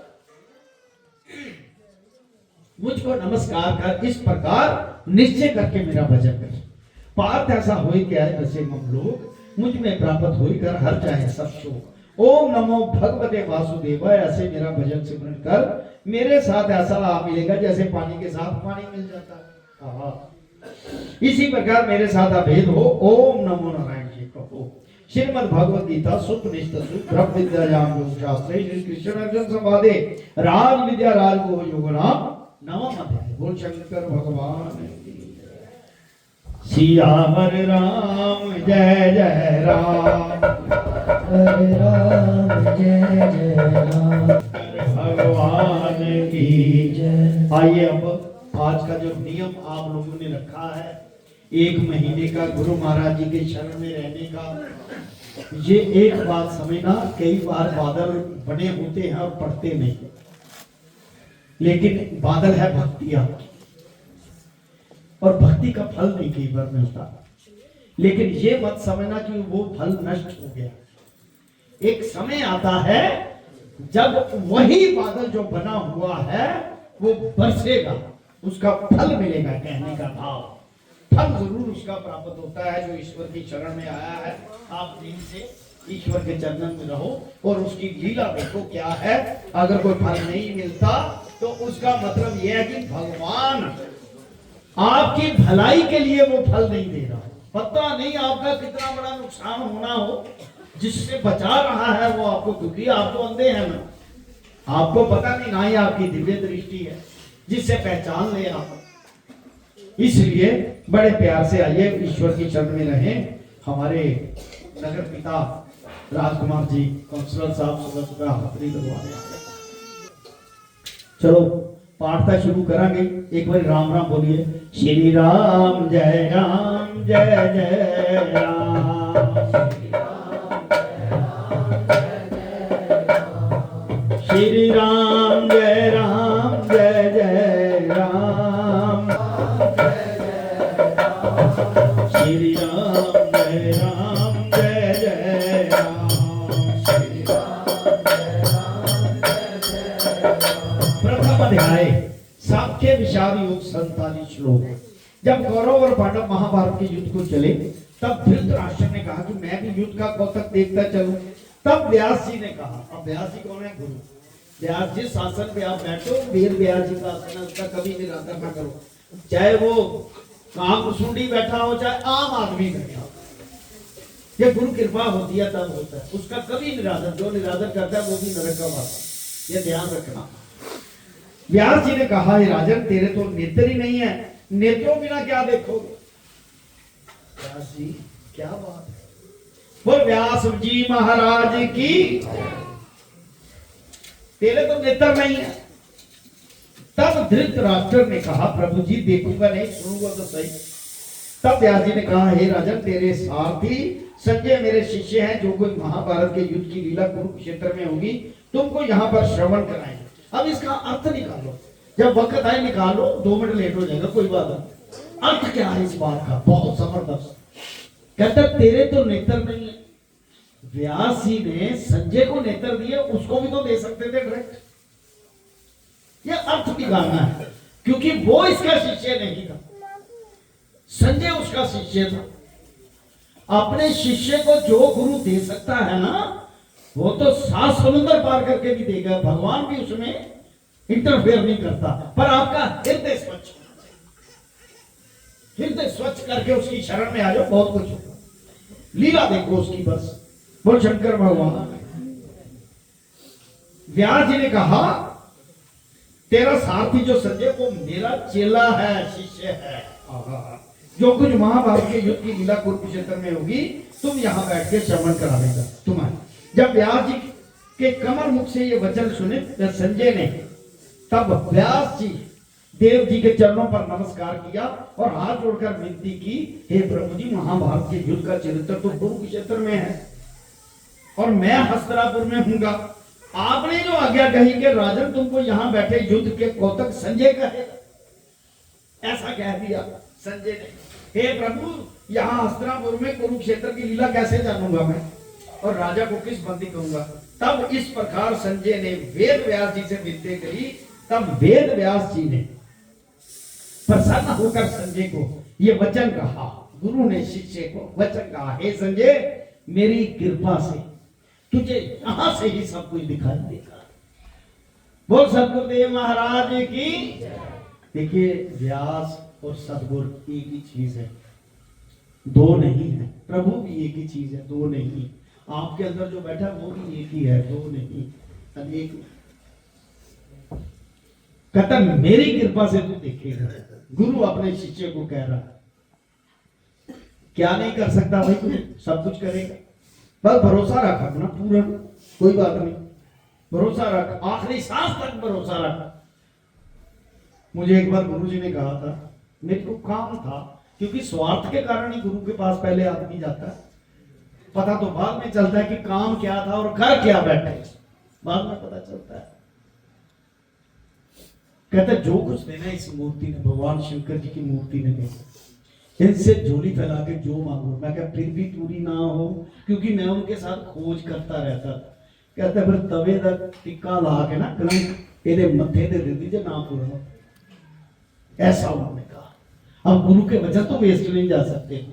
मुझको नमस्कार कर। इस प्रकार निश्चय करके मेरा भजन कर। पार्थ ऐसा होई क्या है जैसे हम लोग मुझ में प्राप्त होई कर हर चाहे सब शोक। ओम नमो भगवते वासुदेवाय, ऐसे मेरा भजन सिमरन कर। मेरे साथ ऐसा लाभ मिलेगा जैसे पानी के साथ पानी मिल जाता है। इसी प्रकार मेरे साथ अभेद हो। ओम नमो नारायण जी कहो। श्रीमद् भगवद गीता सुपनिषद ब्रह्म विद्यायाम योग शास्त्रे श्री कृष्ण अर्जुन संवादे राज विद्या राजगुह योग नाम नवम अध्याय। बोल शंकर भगवान की। सियावर राम जय जय राम, हरे राम जय जय राम, भगवान की जय। आइए अब आज का जो नियम आप लोगों ने रखा है 1 महीने का गुरु महाराज जी के शरण में रहने का, ये एक बात समझना, कई बार बादल बने होते हैं और पड़ते नहीं, लेकिन बादल है भक्ति आपकी, और भक्ति का फल नहीं कई बार मिलता। लेकिन ये मत समझना कि वो फल नष्ट हो गया। एक समय आता है जब वही बादल जो बना हुआ है वो बरसेगा, उसका फल मिलेगा। कहने का भाव, फल जरूर उसका प्राप्त होता है जो ईश्वर की शरण में आया है। आप दिन से ईश्वर के चरणों में रहो और उसकी लीला देखो क्या है। अगर कोई फल नहीं मिलता तो उसका मतलब यह है कि भगवान आपकी भलाई के लिए वो फल नहीं दे रहा। पता नहीं आपका कितना बड़ा नुकसान होना हो, जिससे बचा रहा है वो आपको, क्योंकि आप तो अंधे हैं ना, आपको पता नहीं, ना ही आपकी दिव्य दृष्टि है जिससे पहचान ले आप। इसलिए बड़े प्यार से आइए, ईश्वर की शरण में रहें। हमारे नगर पिता राजकुमार जी काउंसलर साहब सुबह सुबह हाथरी करवाने आ गए। चलो पाठ शुरू करांगे। एक बार राम राम बोलिए। श्री राम जय राम जय जय राम, श्री राम जय राम जय जय राम, श्री राम जय राम जय जय राम, श्री राम जय राम जय जय राम। प्रथम अध्याय सांख्य विचार योग 47 श्लोक। जब कौरव और पांडव महाभारत के युद्ध को चले तब धृतराष्ट्र ने कहा कि मैं भी युद्ध का कौतक देखता चलूं। तब व्यास जी ने कहा, अब व्यास जी कौन है? गुरु व्यास जी। शासन पे आप बैठो, वेद व्यास जी का आसन है, उसका कभी निरादर ना करो। चाहे वो कामसुंडी बैठा हो, चाहे आम आदमी बैठा हो, ये गुरु कृपा होती है तब होता है। उसका कभी निरादर, जो निरादर करता है वो भी नरक का वासी, ये ध्यान रखना। व्यास जी ने कहा, हे राजन, तेरे तो नेत्र ही नहीं है, नेत्रों बिना क्या देखोगे? व्यास जी क्या बात है, बोल व्यास जी महाराज की, तेरे तो नेत्र नहीं है। तब धृतराष्ट्र ने कहा, प्रभु जी देखूंगा नहीं, सुनूंगा तो सही। तब व्यास जी ने कहा, हे राजन, तेरे सारथी संजय मेरे शिष्य हैं, जो कोई महाभारत के युद्ध की लीला कुरुक्षेत्र में होगी तुमको यहाँ पर श्रवण कराएंगे। अब इसका अर्थ निकालो, जब वक्त आए निकालो, 2 मिनट लेट हो जाएगा कोई बात नहीं। अर्थ क्या है इस बात का? बहुत जबरदस्त। कहता तेरे तो नेत्र नहीं है। व्यास जी ने संजय को नेत्र दिए, उसको भी तो दे सकते थे डायरेक्ट। ये अर्थ निकालना है, क्योंकि वो इसका शिष्य नहीं था, संजय उसका शिष्य था। अपने शिष्य को जो गुरु दे सकता है ना, वो तो 7 समुद्र पार करके भी देगा, भगवान भी उसमें इंटरफेयर नहीं करता। पर आपका हृदय स्वच्छ, हृदय स्वच्छ करके उसकी शरण में आ जाओ, बहुत कुछ होगा। लीला देखो उसकी बस। बोल शंकर भगवान। व्यास जी ने कहा, तेरा सारथी जो संजय वो मेरा चेला है, शिष्य है। जो कुछ महाभारत के युद्ध की लीला कुरुक्षेत्र में होगी तुम यहाँ बैठ के श्रवण करा देगा तुम्हारे। जब व्यास जी के कमर मुख से ये वचन सुने तो संजय ने तब व्यास जी देव जी के चरणों पर नमस्कार किया और हाथ जोड़कर विनती की, हे प्रभु जी, महाभारत के युद्ध का चरित्र तो कुरुक्षेत्र में है और मैं हस्तिनापुर में हूँगा। आपने जो आज्ञा कही कि राजन तुमको यहाँ बैठे युद्ध के कौतक संजय कहेगा, ऐसा कह दिया संजय ने। हे प्रभु, यहाँ हस्तिनापुर में कुरुक्षेत्र की लीला कैसे जानूंगा मैं, और राजा को किस बंदी करूंगा। तब इस प्रकार संजय ने वेद व्यास जी से विनती करी। तब वेद व्यास जी ने प्रसन्न होकर संजय को ये वचन कहा। गुरु ने शिष्य को वचन कहा, हे संजय, मेरी कृपा से तुझे यहां से ही सब कुछ दिखाई देगा। बोल सतगुरुदेव महाराज की। देखिए, व्यास और सतगुरु एक ही चीज है, दो नहीं है। प्रभु भी एक ही चीज है, दो नहीं। आपके अंदर जो बैठा है वो भी एक ही है, दो नहीं, अनेक। कहता मेरी कृपा से तू देखेगा। गुरु अपने शिष्य को कह रहा है, क्या नहीं कर सकता भाई, तू सब कुछ करेगा, बस भरोसा रख अपना पूरा, कोई बात नहीं, भरोसा रख, आखिरी सांस तक भरोसा रख। मुझे एक बार गुरुजी ने कहा था, मेरे को काम था, क्योंकि स्वार्थ के कारण ही गुरु के पास पहले आदमी जाता है। पता तो बाद में चलता है कि काम क्या था और कर क्या बैठे, बाद में पता चलता है। कहते जो कुछ देना इस मूर्ति ने, भगवान शंकर जी की मूर्ति ने देना, इनसे झोली फैला के जो मांगो। मैं क्या फिर भी पूरी ना हो, क्योंकि मैं उनके साथ खोज करता रहता था। कहते फिर तवे का टिक्का ला के ना कलंक एदे मत्थे दे दीजिए ना पूरा, ऐसा उन्होंने कहा। अब गुरु के वचन तो वेस्ट नहीं जा सकते,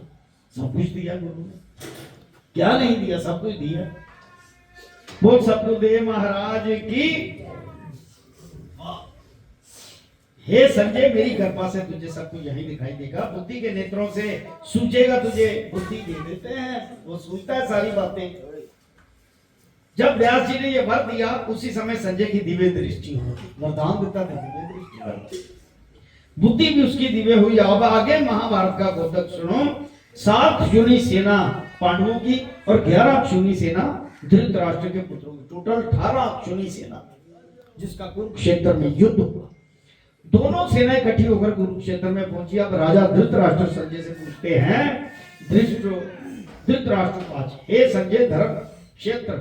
सब कुछ दिया गुरु ने, क्या नहीं दिया, सब कुछ दिया। बोल सतगुरुदेव महाराज की। हे संजय, मेरी कृपा से तुझे सब कुछ यही दिखाई देगा, बुद्धि के नेत्रों से सूझेगा, तुझे बुद्धि दे देते हैं, वो सूझता है सारी बातें। जब व्यास जी ने ये वर दिया, उसी समय संजय की दिव्य दृष्टि हो, वरदान देता था, दिव्य दृष्टि, बुद्धि भी उसकी दिव्य हुई। अब आगे महाभारत का कौतक सुनो। 7 चुनी सेना पांडवों की और 11 चुनी सेना धृतराष्ट्र के पुत्रों की, टोटल 18 चुनी सेना, जिसका कुरुक्षेत्र में युद्ध हुआ। दोनों सेनाएं इकट्ठी होकर कुरुक्षेत्र में पहुंची। अब राजा धृतराष्ट्र संजय से पूछते हैं, धृतराष्ट्र पांच, हे संजय, धर्म क्षेत्र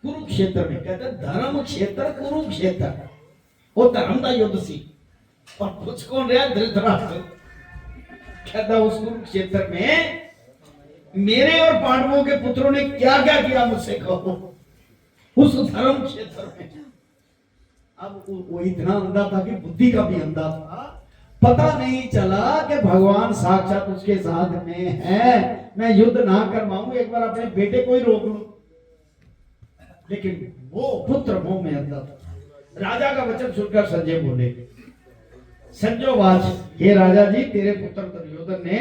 कुरुक्षेत्र में, कहते धर्म क्षेत्र कुरुक्षेत्र, वो धर्म का युद्ध सी, और पूछ कौन रहा? धृतराष्ट्र। कहता उस कुरुक्षेत्र में मेरे और पांडवों के पुत्रों ने क्या क्या किया, मुझसे कहो, उस धर्म क्षेत्र में। अब वो इतना अंधा था कि बुद्धि का भी अंधा था, पता नहीं चला कि भगवान साक्षात उसके साथ में है। मैं युद्ध ना करवाऊं, एक बार अपने बेटे को ही रोक लूं, लेकिन वो पुत्र मोह में अंधा था। राजा का वचन सुनकर संजय बोले, संजोवाच, हे राजा जी, तेरे पुत्र दुर्योधन ने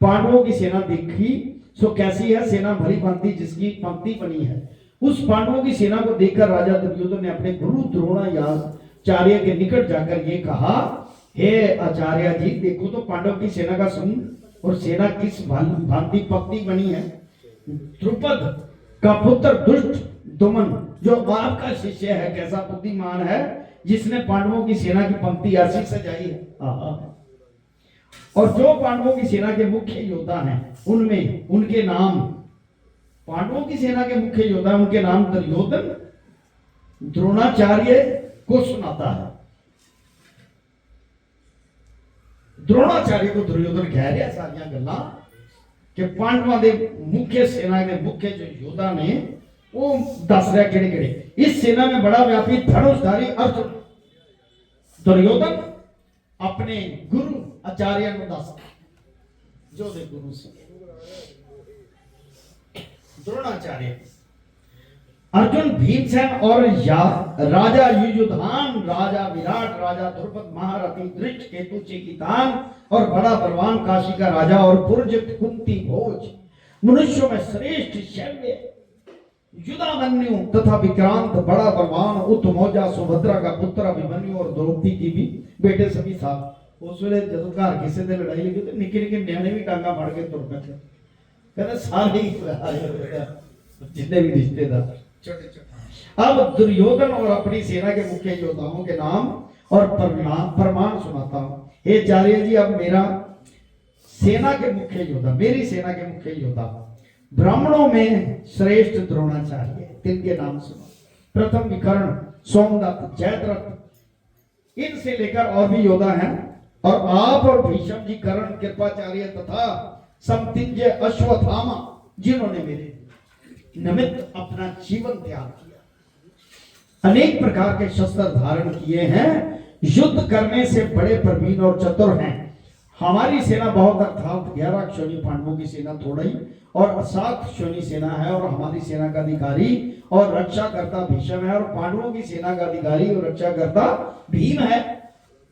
पांडवों की सेना देखी, सो कैसी है सेना भली भांति जिसकी पंक्ति बनी है। उस पांडवों की सेना को देखकर राजा दुर्योधन ने अपने गुरु द्रोणाचार्य के निकट जाकर ये कहा, हे आचार्य जी, देखो तो पांडव की सेना का समूह और सेना किस भांति पंक्ति बनी है। द्रुपद का पुत्र दुष्ट दुमन, जो बाप का शिष्य है, कैसा बुद्धिमान है, जिसने पांडवों की सेना की पंक्ति ऐसी सजाई है। और जो पांडवों की सेना के मुख्य योद्धा हैं, उनमें उनके नाम, पांडवों की सेना के मुख्य योद्धा उनके नाम दुर्योधन द्रोणाचार्य को सुनाता है। द्रोणाचार्य को दुर्योधन कह रहा सारिया गल्ला कि पांडवों के मुख्य सेना के मुख्य जो योद्धा ने वो दस रहा केड़े केड़े। इस सेना में बड़ा व्यापी धनुषधारी अर्जुन, दुर्योधन अपने गुरु आचार्य को दस, जो दे गुरु से द्रोणाचार्य, अर्जुन भीमसेन और राजा युयुधान, राजा विराट, राजा द्रुपद, महारथी दृष्ट, केतु चिकितान और बड़ा बलवान काशी का राजा और पुरजित कुंती भोज, मनुष्यों में श्रेष्ठ शल्य युधामन्यु तथा विक्रांत, बड़ा बलवान उत्तमौजा, सुभद्रा का पुत्र अभिमन्यु और द्रौपदी की भी बेटे सभी था। उस वेले जदों घर किसी से लड़ाई लगी तो निके निके न्याणे भी टांगा फाड़ के तुर पे, कहते सारे ही जितने भी रिश्तेदार छोटे छोटे। अब दुर्योधन और अपनी सेना के मुख्य योद्धाओं के नाम और प्रमाण सुनाता हूँ। हे आचार्य जी, अब मेरा सेना के मुख्य योद्धा, मेरी सेना के मुख्य योद्धा ब्राह्मणों में श्रेष्ठ द्रोणाचार्य, तिनके नाम सुनो। प्रथम विकर्ण, सोमदत्त, जयद्रथ, इनसे लेकर और भी योद्धा हैं। और आप और भीष्म जी, कर्ण, कृपाचार्य तथा समतिंजय, अश्वत्थामा, जिन्होंने मेरे निमित्त अपना जीवन त्याग किया, अनेक प्रकार के शस्त्र धारण किए हैं, युद्ध करने से बड़े प्रवीण और चतुर हैं। हमारी सेना बहुत, अर्थात 11 क्षोणी पांडवों की सेना थोड़ी और 7 क्षोणी सेना है। और हमारी सेना का अधिकारी और रक्षाकर्ता भीष्म है, और पांडवों की सेना का अधिकारी और रक्षाकर्ता भीम है।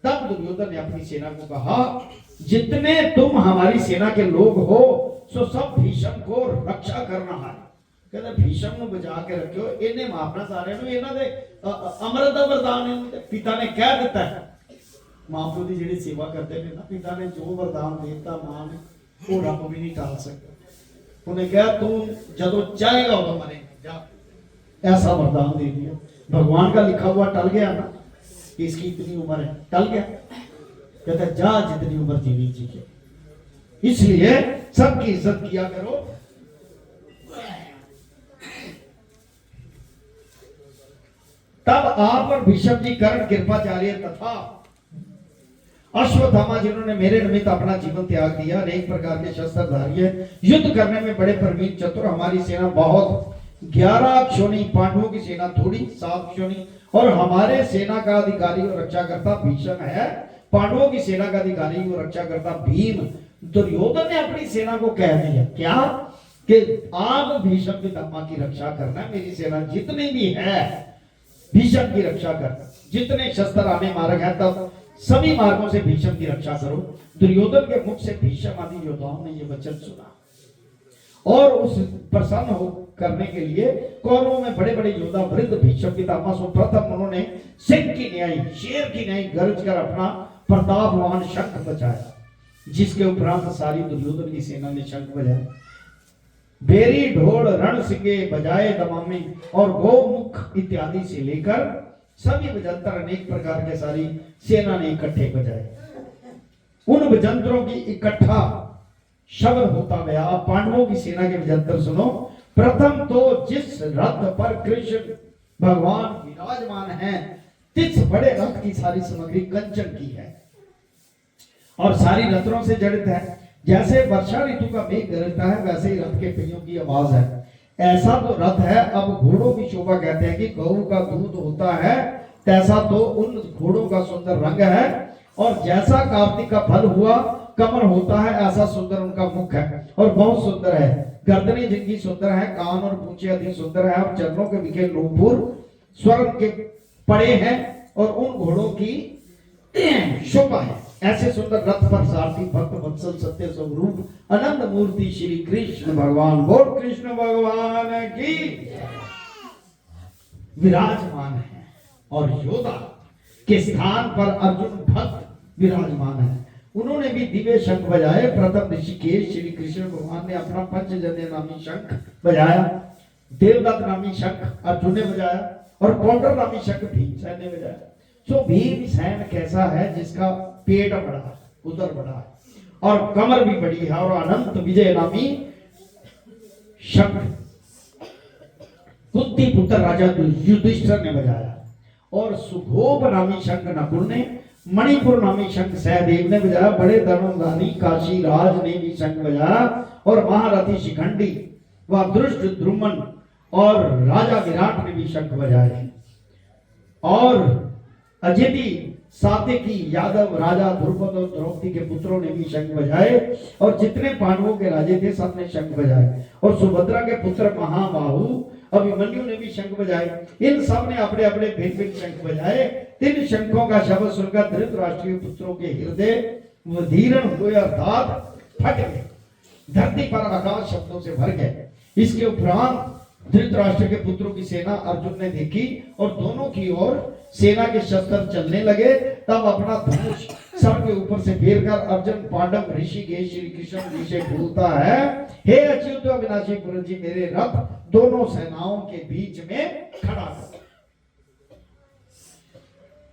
तब दुर्योधन ने अपनी सेना को कहा, जितने तुम हमारी सेना के लोग हो सो सब भीष्म को रक्षा करना है। कहते भीष्म ਨੂੰ बचा के रखियो, ਇਹਨੇ ਮਾਰਨਾ ਸਾਰਿਆਂ ਨੂੰ, ਇਹਨਾਂ ਦੇ ਅੰਮ੍ਰਿਤ ਦਾ ਵਰਦਾਨ ਪਿਤਾ ਨੇ ਕਹਿ ਦਿੱਤਾ ਹੈ। ਮਾਂ-ਪਿਓ ਦੀ ਜਿਹੜੀ ਸੇਵਾ ਕਰਦੇ ਨੇ ਨਾ, ਪਿਤਾ ਨੇ ਜੋ ਵਰਦਾਨ ਦੇ ਦਿੱਤਾ ਮਾਂ ਨੇ, ਉਹ ਰੱਬ ਵੀ ਨਹੀਂ ਟਾਲ ਸਕਦਾ। ਉਹਨੇ ਕਿਹਾ ਤੂੰ ਜਦੋਂ ਚਾਹੇਗਾ ਉਦੋਂ मरेगा, जा, ऐसा वरदान दे दिया। भगवान का लिखा हुआ टल गया ना कि इसकी इतनी उम्र है, टल गया। कहता जा, जितनी उम्र जीनी चाहिए। इसलिए सबकी इज्जत किया करो। तब आप और भीष्म जी, कर्ण, कृपाचार्य तथा अश्वत्थामा, जिन्होंने मेरे निमित्त अपना जीवन त्याग दिया, अनेक प्रकार के शस्त्रधारी है, युद्ध करने में बड़े प्रवीण चतुर, हमारी सेना बहुत, 11 क्षोणी, पांडवों की सेना थोड़ी, 7 क्षोणी, और हमारे सेना का अधिकारी और रक्षाकर्ता भीष्म है, पांडवों की सेना का अधिकारी और रक्षाकर्ता भीम। दुर्योधन ने अपनी सेना को कह दिया क्या कि आप भीष्म पितामह की रक्षा करना, मेरी सेना जितनी भी है भीष्म की रक्षा करना, जितने शस्त्र आने मार्ग है तब सभी मार्गों से भीष्म की रक्षा करो। दुर्योधन के मुख से भीष्म आदि योद्धाओं ने ये वचन सुना और उस प्रसन्न हो करने के लिए कौरवों में बड़े बड़े योद्धा वृद्ध भीष्म पितामह सो प्रथम उन्होंने सिंह की न्याय, शेर की न्याय गरज कर अपना प्रतापवान शंख बजाया, जिसके उपरांत सारी दुर्योधन की सेना ने शंख बजाया। बेरी, ढोल, रण सिंगे बजाए दमामे और गोमुख इत्यादि से लेकर सभी बजंतर अनेक प्रकार के सारी सेना ने इकट्ठे बजाए। उन बजंतरों की इकट्ठा शब्द होता गया। पांडवों की सेना के बजंतर सुनो। प्रथम तो जिस रथ पर कृष्ण भगवान विराजमान हैं, तिस बड़े रथ की सारी सामग्री कंचन की है और सारी रत्नों से जड़ित है। जैसे वर्षा ऋतु का मेघ गरजता है, वैसे ही रथ के पहियों की आवाज है। ऐसा तो रथ है। अब घोड़ों की शोभा कहते हैं कि गऊ का दूध होता है, तैसा तो उन घोड़ों का सुंदर रंग है। और जैसा कार्तिक का फल हुआ कमल होता है, ऐसा सुंदर उनका मुख है और बहुत सुंदर है। गर्दनें जिनकी सुंदर है, कान और पूंछे अधिक सुंदर है, और चरणों के बिखे नूपुर स्वर्ण के पड़े हैं और उन घोड़ों की शोभा है। ऐसे सुंदर रथ पर सारथी भक्त वत्सल सत्य स्वरूप अनंत मूर्ति श्री कृष्ण भगवान, बोल कृष्ण भगवान की, विराजमान है। और योद्धा के स्थान पर अर्जुन भक्त विराजमान है। उन्होंने भी दिव्य शंख बजाए। प्रथम ऋषिकेश श्री कृष्ण भगवान ने अपना पंचजन्य नामी शंख बजाया। देवदत्त नामी शंख अर्जुन ने बजाया और पौंडर नामी शंख भीमसेन ने बजाया। सो भीमसेन कैसा है? जिसका पेट बड़ा है, उदर बड़ा है और कमर भी बड़ी है। और अनंत विजय नामी शंख कुंती पुत्र राजा युधिष्ठिर ने बजाया। और सुघोप नामी शंख नकुल ने, मणिपुर नामी शंख सहदेव ने बजाया। बड़े धनुर्धारी काशी राज ने भी शंख बजाया। और महारथी शिखंडी व दृष्ट द्रुमन और राजा विराट ने भी शंख बजाए। और अजिति सात्यकी यादव राजा द्रुपद और द्रौपदी के पुत्रों ने भी शंख बजाए। और जितने पांडवों के राजे थे सबने शंख बजाए। और सुभद्रा के पुत्र महाबाहु अभिमन्यु ने भी शंख बजाए। इन सब ने अपने अपने भिन्न भिन्न शंख बजाए। तीन शंखों का शब्द सुनकर धृतराष्ट्रीय पुत्रों के हृदय वधीरण हुए, अर्थात फट गए, धरती पर आकाश शब्दों से भर गए। इसके उपरांत धृतराष्ट्र के पुत्रों की सेना अर्जुन ने देखी और दोनों की ओर सेना के शस्त्र चलने लगे। तब अपना धनुष सर के ऊपर से फेरकर अर्जुन पांडव ऋषिकेश श्री कृष्ण जी से बोलता है, हे अच्युत अविनाशी पुरुष जी, मेरे रथ दोनों सेनाओं के बीच में खड़ा कर।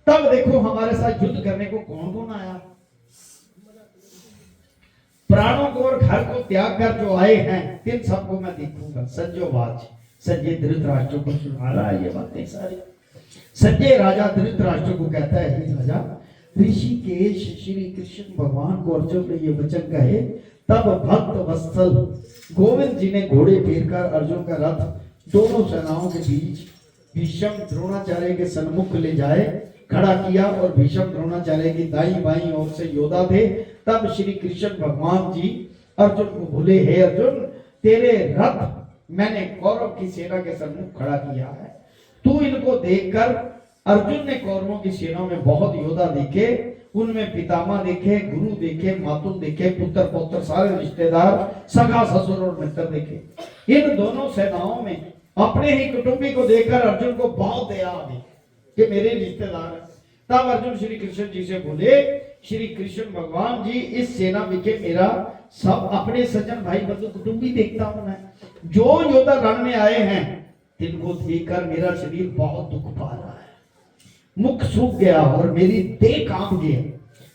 तब देखो हमारे साथ युद्ध करने को कौन कौन आया। प्राणों को और घर को त्याग कर जो आए हैं तिन सबको मैं देखूंगा। संजोवाच, संजय धृतराष्ट्र को सुना रहा है ये बातें सारी। संजय राजा धृतराष्ट्र को कहता है, हे राजा, ऋषिकेश श्री कृष्ण भगवान को अर्जुन ने ये वचन कहे, तब भक्त वत्सल गोविंद जी ने घोड़े फेर कर अर्जुन का रथ दोनों सेनाओं के बीच भीष्म द्रोणाचार्य के सन्मुख ले जाए खड़ा किया, और भीष्म द्रोणाचार्य की दाई बाई ओर से योद्धा थे। तब श्री कृष्ण भगवान जी अर्जुन को बोले, हे अर्जुन, तेरे रथ मैंने कौरव की सेना के सन्मुख खड़ा किया है। तू इनको देखकर, अर्जुन ने कौरवों की सेना में बहुत योद्धा देखे, उनमें पितामह देखे, गुरु देखे, मातुल देखे, पुत्र पौत्र सारे रिश्तेदार, सगा ससुर और मित्र देखे। इन दोनों सेनाओं में अपने ही कुटुंबी को देखकर अर्जुन को बहुत दया आ गई कि मेरे रिश्तेदार हैं। तब अर्जुन श्री कृष्ण जी से बोले, श्री कृष्ण भगवान जी, इस सेना में मेरा सब अपने सज्जन भाई बंधु कुटुंबी देखता हूं मैं। जो योद्धा रण में आए हैं तिनको देखकर मेरा शरीर बहुत दुख पा रहा है, मुख सूख गया और मेरी देह कांप गई,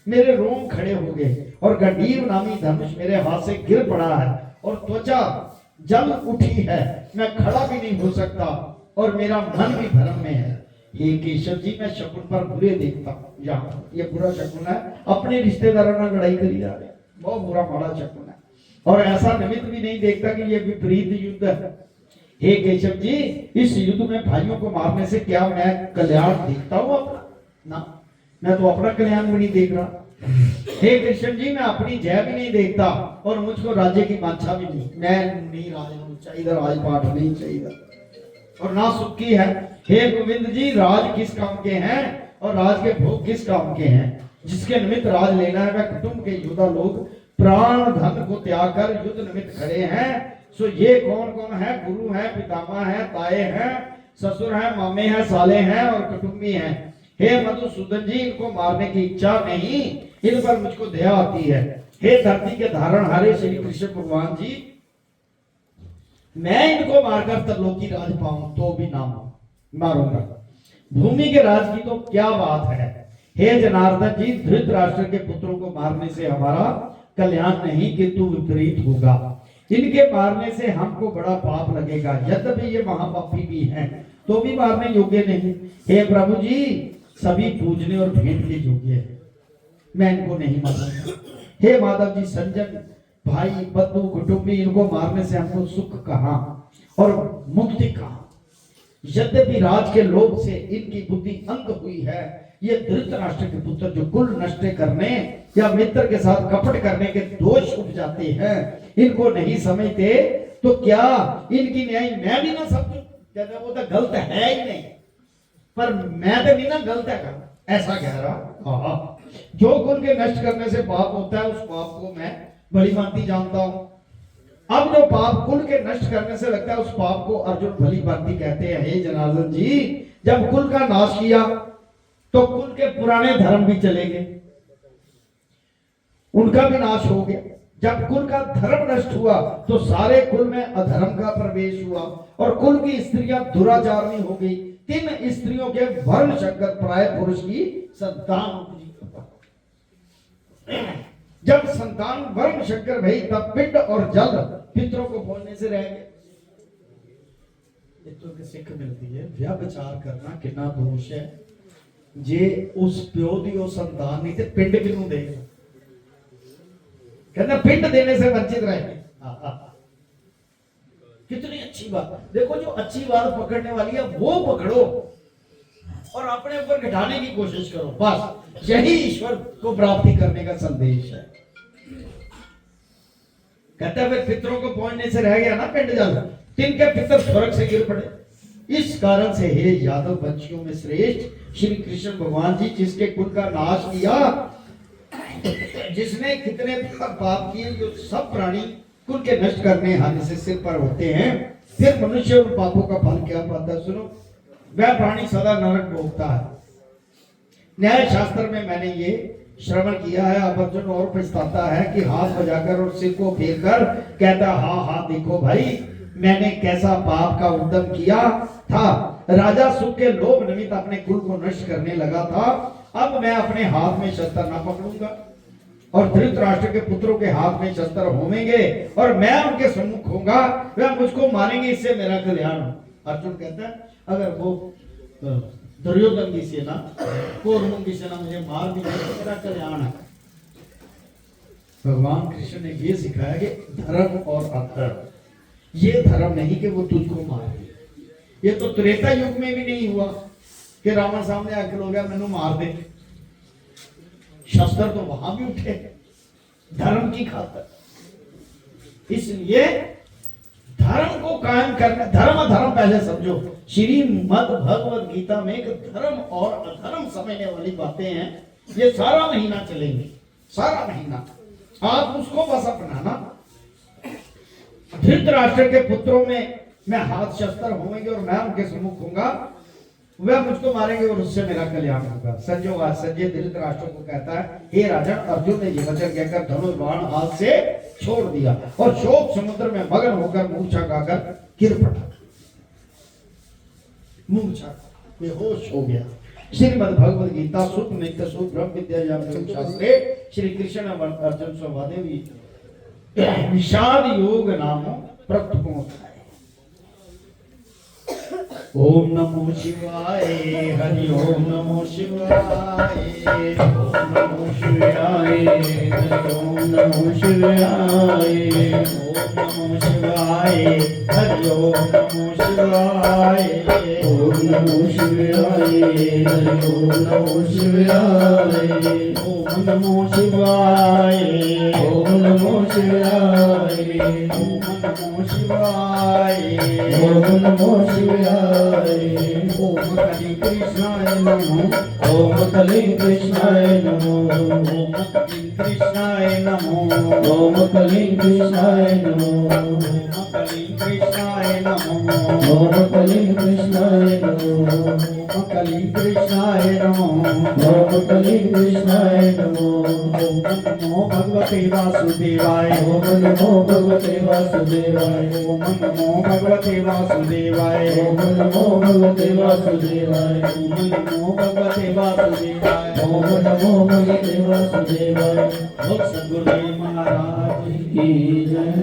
मेरे रोम खड़े हो गए और गंडीव नामी धनुष मेरे हाथ से गिर पड़ा है और त्वचा जल उठी है, मैं खड़ा भी नहीं हो सकता और मेरा मन भी भ्रम में है। हे केशव जी, मैं शकुन पर बुरे देखता हूँ। यहाँ ये बुरा शकुन है, अपने रिश्तेदारों ने लड़ाई करी जा रहे, बहुत बुरा माड़ा शकुन है, और ऐसा निमित्त भी नहीं देखता कि ये विपरीत युद्ध है। हे केशव जी, इस युद्ध में भाइयों को मारने से क्या मैं कल्याण देखता हूँ अपना? ना, मैं तो अपना कल्याण भी नहीं देख रहा। हे कृष्ण जी, मैं अपनी जय भी नहीं देखता और मुझको राज्य की वांछा भी नहीं, मैं नहीं राज होना चाहिए, राजपाट नहीं चाहिए और ना सुख की है। हे गोविंद जी, राज किस काम के हैं और राज के भोग किस काम के हैं? जिसके निमित्त राज लेना है वह कुटुंब के योद्धा लोग प्राण धन को त्याग कर युद्ध निमित्त खड़े हैं। सो ये कौन कौन है? गुरु है, पितामह है, ताए हैं, ससुर है, मामे हैं, साले हैं और कुटुंबी हैं। हे मधुसूदन जी, इनको मारने की इच्छा नहीं, इन पर मुझको दया आती है। हे धरती के धारण हारे श्री कृष्ण भगवान जी, मैं इनको मारकर त्रिलोकी राज पाऊं तो भी ना मारूंगा। भूमि के राज की तो क्या बात है। हे जनार्दन जी, धृतराष्ट्र के पुत्रों को मारने से हमारा कल्याण नहीं किंतु विपरीत होगा। इनके मारने से हमको बड़ा पाप लगेगा, यद्यपि ये महापापी भी हैं तो भी मारने योग्य नहीं। हे प्रभु जी, सभी पूजने और भेंट के योग्य है, मैं इनको नहीं मारूंगा। हे माधव जी, संजन भाई बंधु कुटुंबी, इनको मारने से हमको सुख कहां और मुक्ति कहां? यद्यपि राज के लोभ से इनकी बुद्धि अंग हुई है, ये धृतराष्ट्र के पुत्र जो कुल नष्ट करने या मित्र के साथ कपट करने के दोष उपजाते हैं, इनको नहीं समझते तो क्या इनकी न्याय मैं भी ना समझूं? कहता वो तो गलत है ही नहीं, पर मैं तो नहीं ना गलत है, ऐसा कह रहा। जो कुल के नष्ट करने से पाप होता है उस पाप को मैं भली भांति जानता हूं। अब जो पाप कुल के नष्ट करने से लगता है उस पाप को अर्जुन भली भांति कहते हैं। हे जनार्दन जी, जब कुल का नाश किया तो कुल के पुराने धर्म भी चले गए, उनका भी नाश हो गया। जब कुल का धर्म नष्ट हुआ तो सारे कुल में अधर्म का प्रवेश हुआ और कुल की स्त्रियां दुराचारणी हो गई। 3 स्त्रियों के वर्ण शंकर प्राय पुरुष की संतान उपजी। जब संतान वर्ण शंकर भई तब पिंड और जल पितरों को बोलने से रह गए। तो सिख मिलती है, व्यभिचार करना कितना दोष है। जे उस प्यो दी वो संतान नहीं थे, पिंड किनू देगा? कहते पिंड देने से वंचित रहेंगे। कितनी अच्छी बात। देखो, जो अच्छी बात पकड़ने वाली है वो पकड़ो और अपने ऊपर घटाने की कोशिश करो, बस यही ईश्वर को प्राप्ति करने का संदेश है। कहता है फिर पितरों को पहुंचने से रह गया ना पिंड जल, तिनके पितर स्वर्ग से गिर पड़े। इस कारण से हे यादव वंशियों में श्रेष्ठ श्री कृष्ण भगवान जी, जिसके कुल का नाश किया, जिसने कितने पाप किए, जो सब प्राणी कुल के नष्ट करने हानि से सिर पर होते हैं, फिर मनुष्य उन पापों का फल क्या पाता है? सुनो, वह प्राणी सदा नरक भोगता है। न्याय शास्त्र में मैंने ये श्रवण किया है। अब अर्जुन और पछताता है कि हाथ बजाकर और सिर को फेर कर कहता, हाँ हाँ देखो भाई, मैंने कैसा पाप का उद्यम किया था। राजा सुख के लोभ निमित्त अपने कुल को नष्ट करने लगा था। अब मैं अपने हाथ में शस्त्र न पकड़ूंगा और धृतराष्ट्र के पुत्रों के हाथ में शस्त्र होंगे और मैं उनके सम्मुख होऊंगा, वह मुझको मारेंगे, इससे मेरा कल्याण हो। अर्जुन कहता है अगर वो दुर्योधन की सेना, कौरवों की सेना मुझे मार दी तो मेरा कल्याण है। भगवान कृष्ण ने ये सिखाया कि धर्म और अधर्म, ये धर्म नहीं कि वो तुझको मार दे। ये तो त्रेता युग में भी नहीं हुआ कि रावण सामने आकर हो गया मैनू मार दे। शस्त्र तो वहां भी उठे धर्म की खातर। इसलिए धर्म को कायम करना, धर्म अधर्म पहले समझो। श्रीमद् भगवद गीता में एक धर्म और अधर्म समझने वाली बातें हैं। ये सारा महीना चलेंगे, सारा महीना आप उसको बस अपनाना। धृतराष्ट्र के पुत्रों में मैं हाथ शस्त्र होंगे और मैं उनके सम्मुख होऊंगा, वह मुझको मारेंगे और उससे मेरा कल्याण होगा। संजोग संजय धृतराष्ट्र को कहता है हे राजन, अर्जुन ने ये वचन कहकर धनुष बाण हाथ से छोड़ दिया और शोक समुद्र में मगन होकर मूर्छा गाकर गिर पड़ा। मूर्छा बेहोश हो गया। श्रीमद् भगवद गीता सुख नित्य सुख ब्रह्म विद्या शास्त्रे श्री कृष्ण अर्जुन संवादे विषाद योग नाम प्रत्यय। ओम नमो शिवाय, हरि ओम नमो शिवाय, ओम नमो शिवाय, हरि ओम नमो शिवाय, ओम नमो शिवाय, हरि ओम नमो शिवाय, ओम नमो शिवाय, हरि ओम नमो शिवाय, ओम नमो शिवाय, ओम नमो शिवाय, ओम नमो शिवाय, ओम नमो शिवाय। ओम कली कृष्णाय नमो, ओम कली कृष्णाय नमो, ओम कली कृष्णाय नमो, ओम कली कृष्णाय नमो, ओम कली कृष्णाय नमो, ओम कली कृष्णाय नमो, ओम कली कृष्णाय नमो, ओम कली कृष्णाय नमो। ओम नमो भगवते वासुदेवाय, ओम नमो भगवते वासुदेवाय, ओम नमो भगवते वासुदेवाय, ओम नमो भगवते वासुदेवाय, ओम नमो भगवते वासुदेवाय, ओम नमो भगवते वासुदेवाय। सद्गुरुदेव महाराज की जय।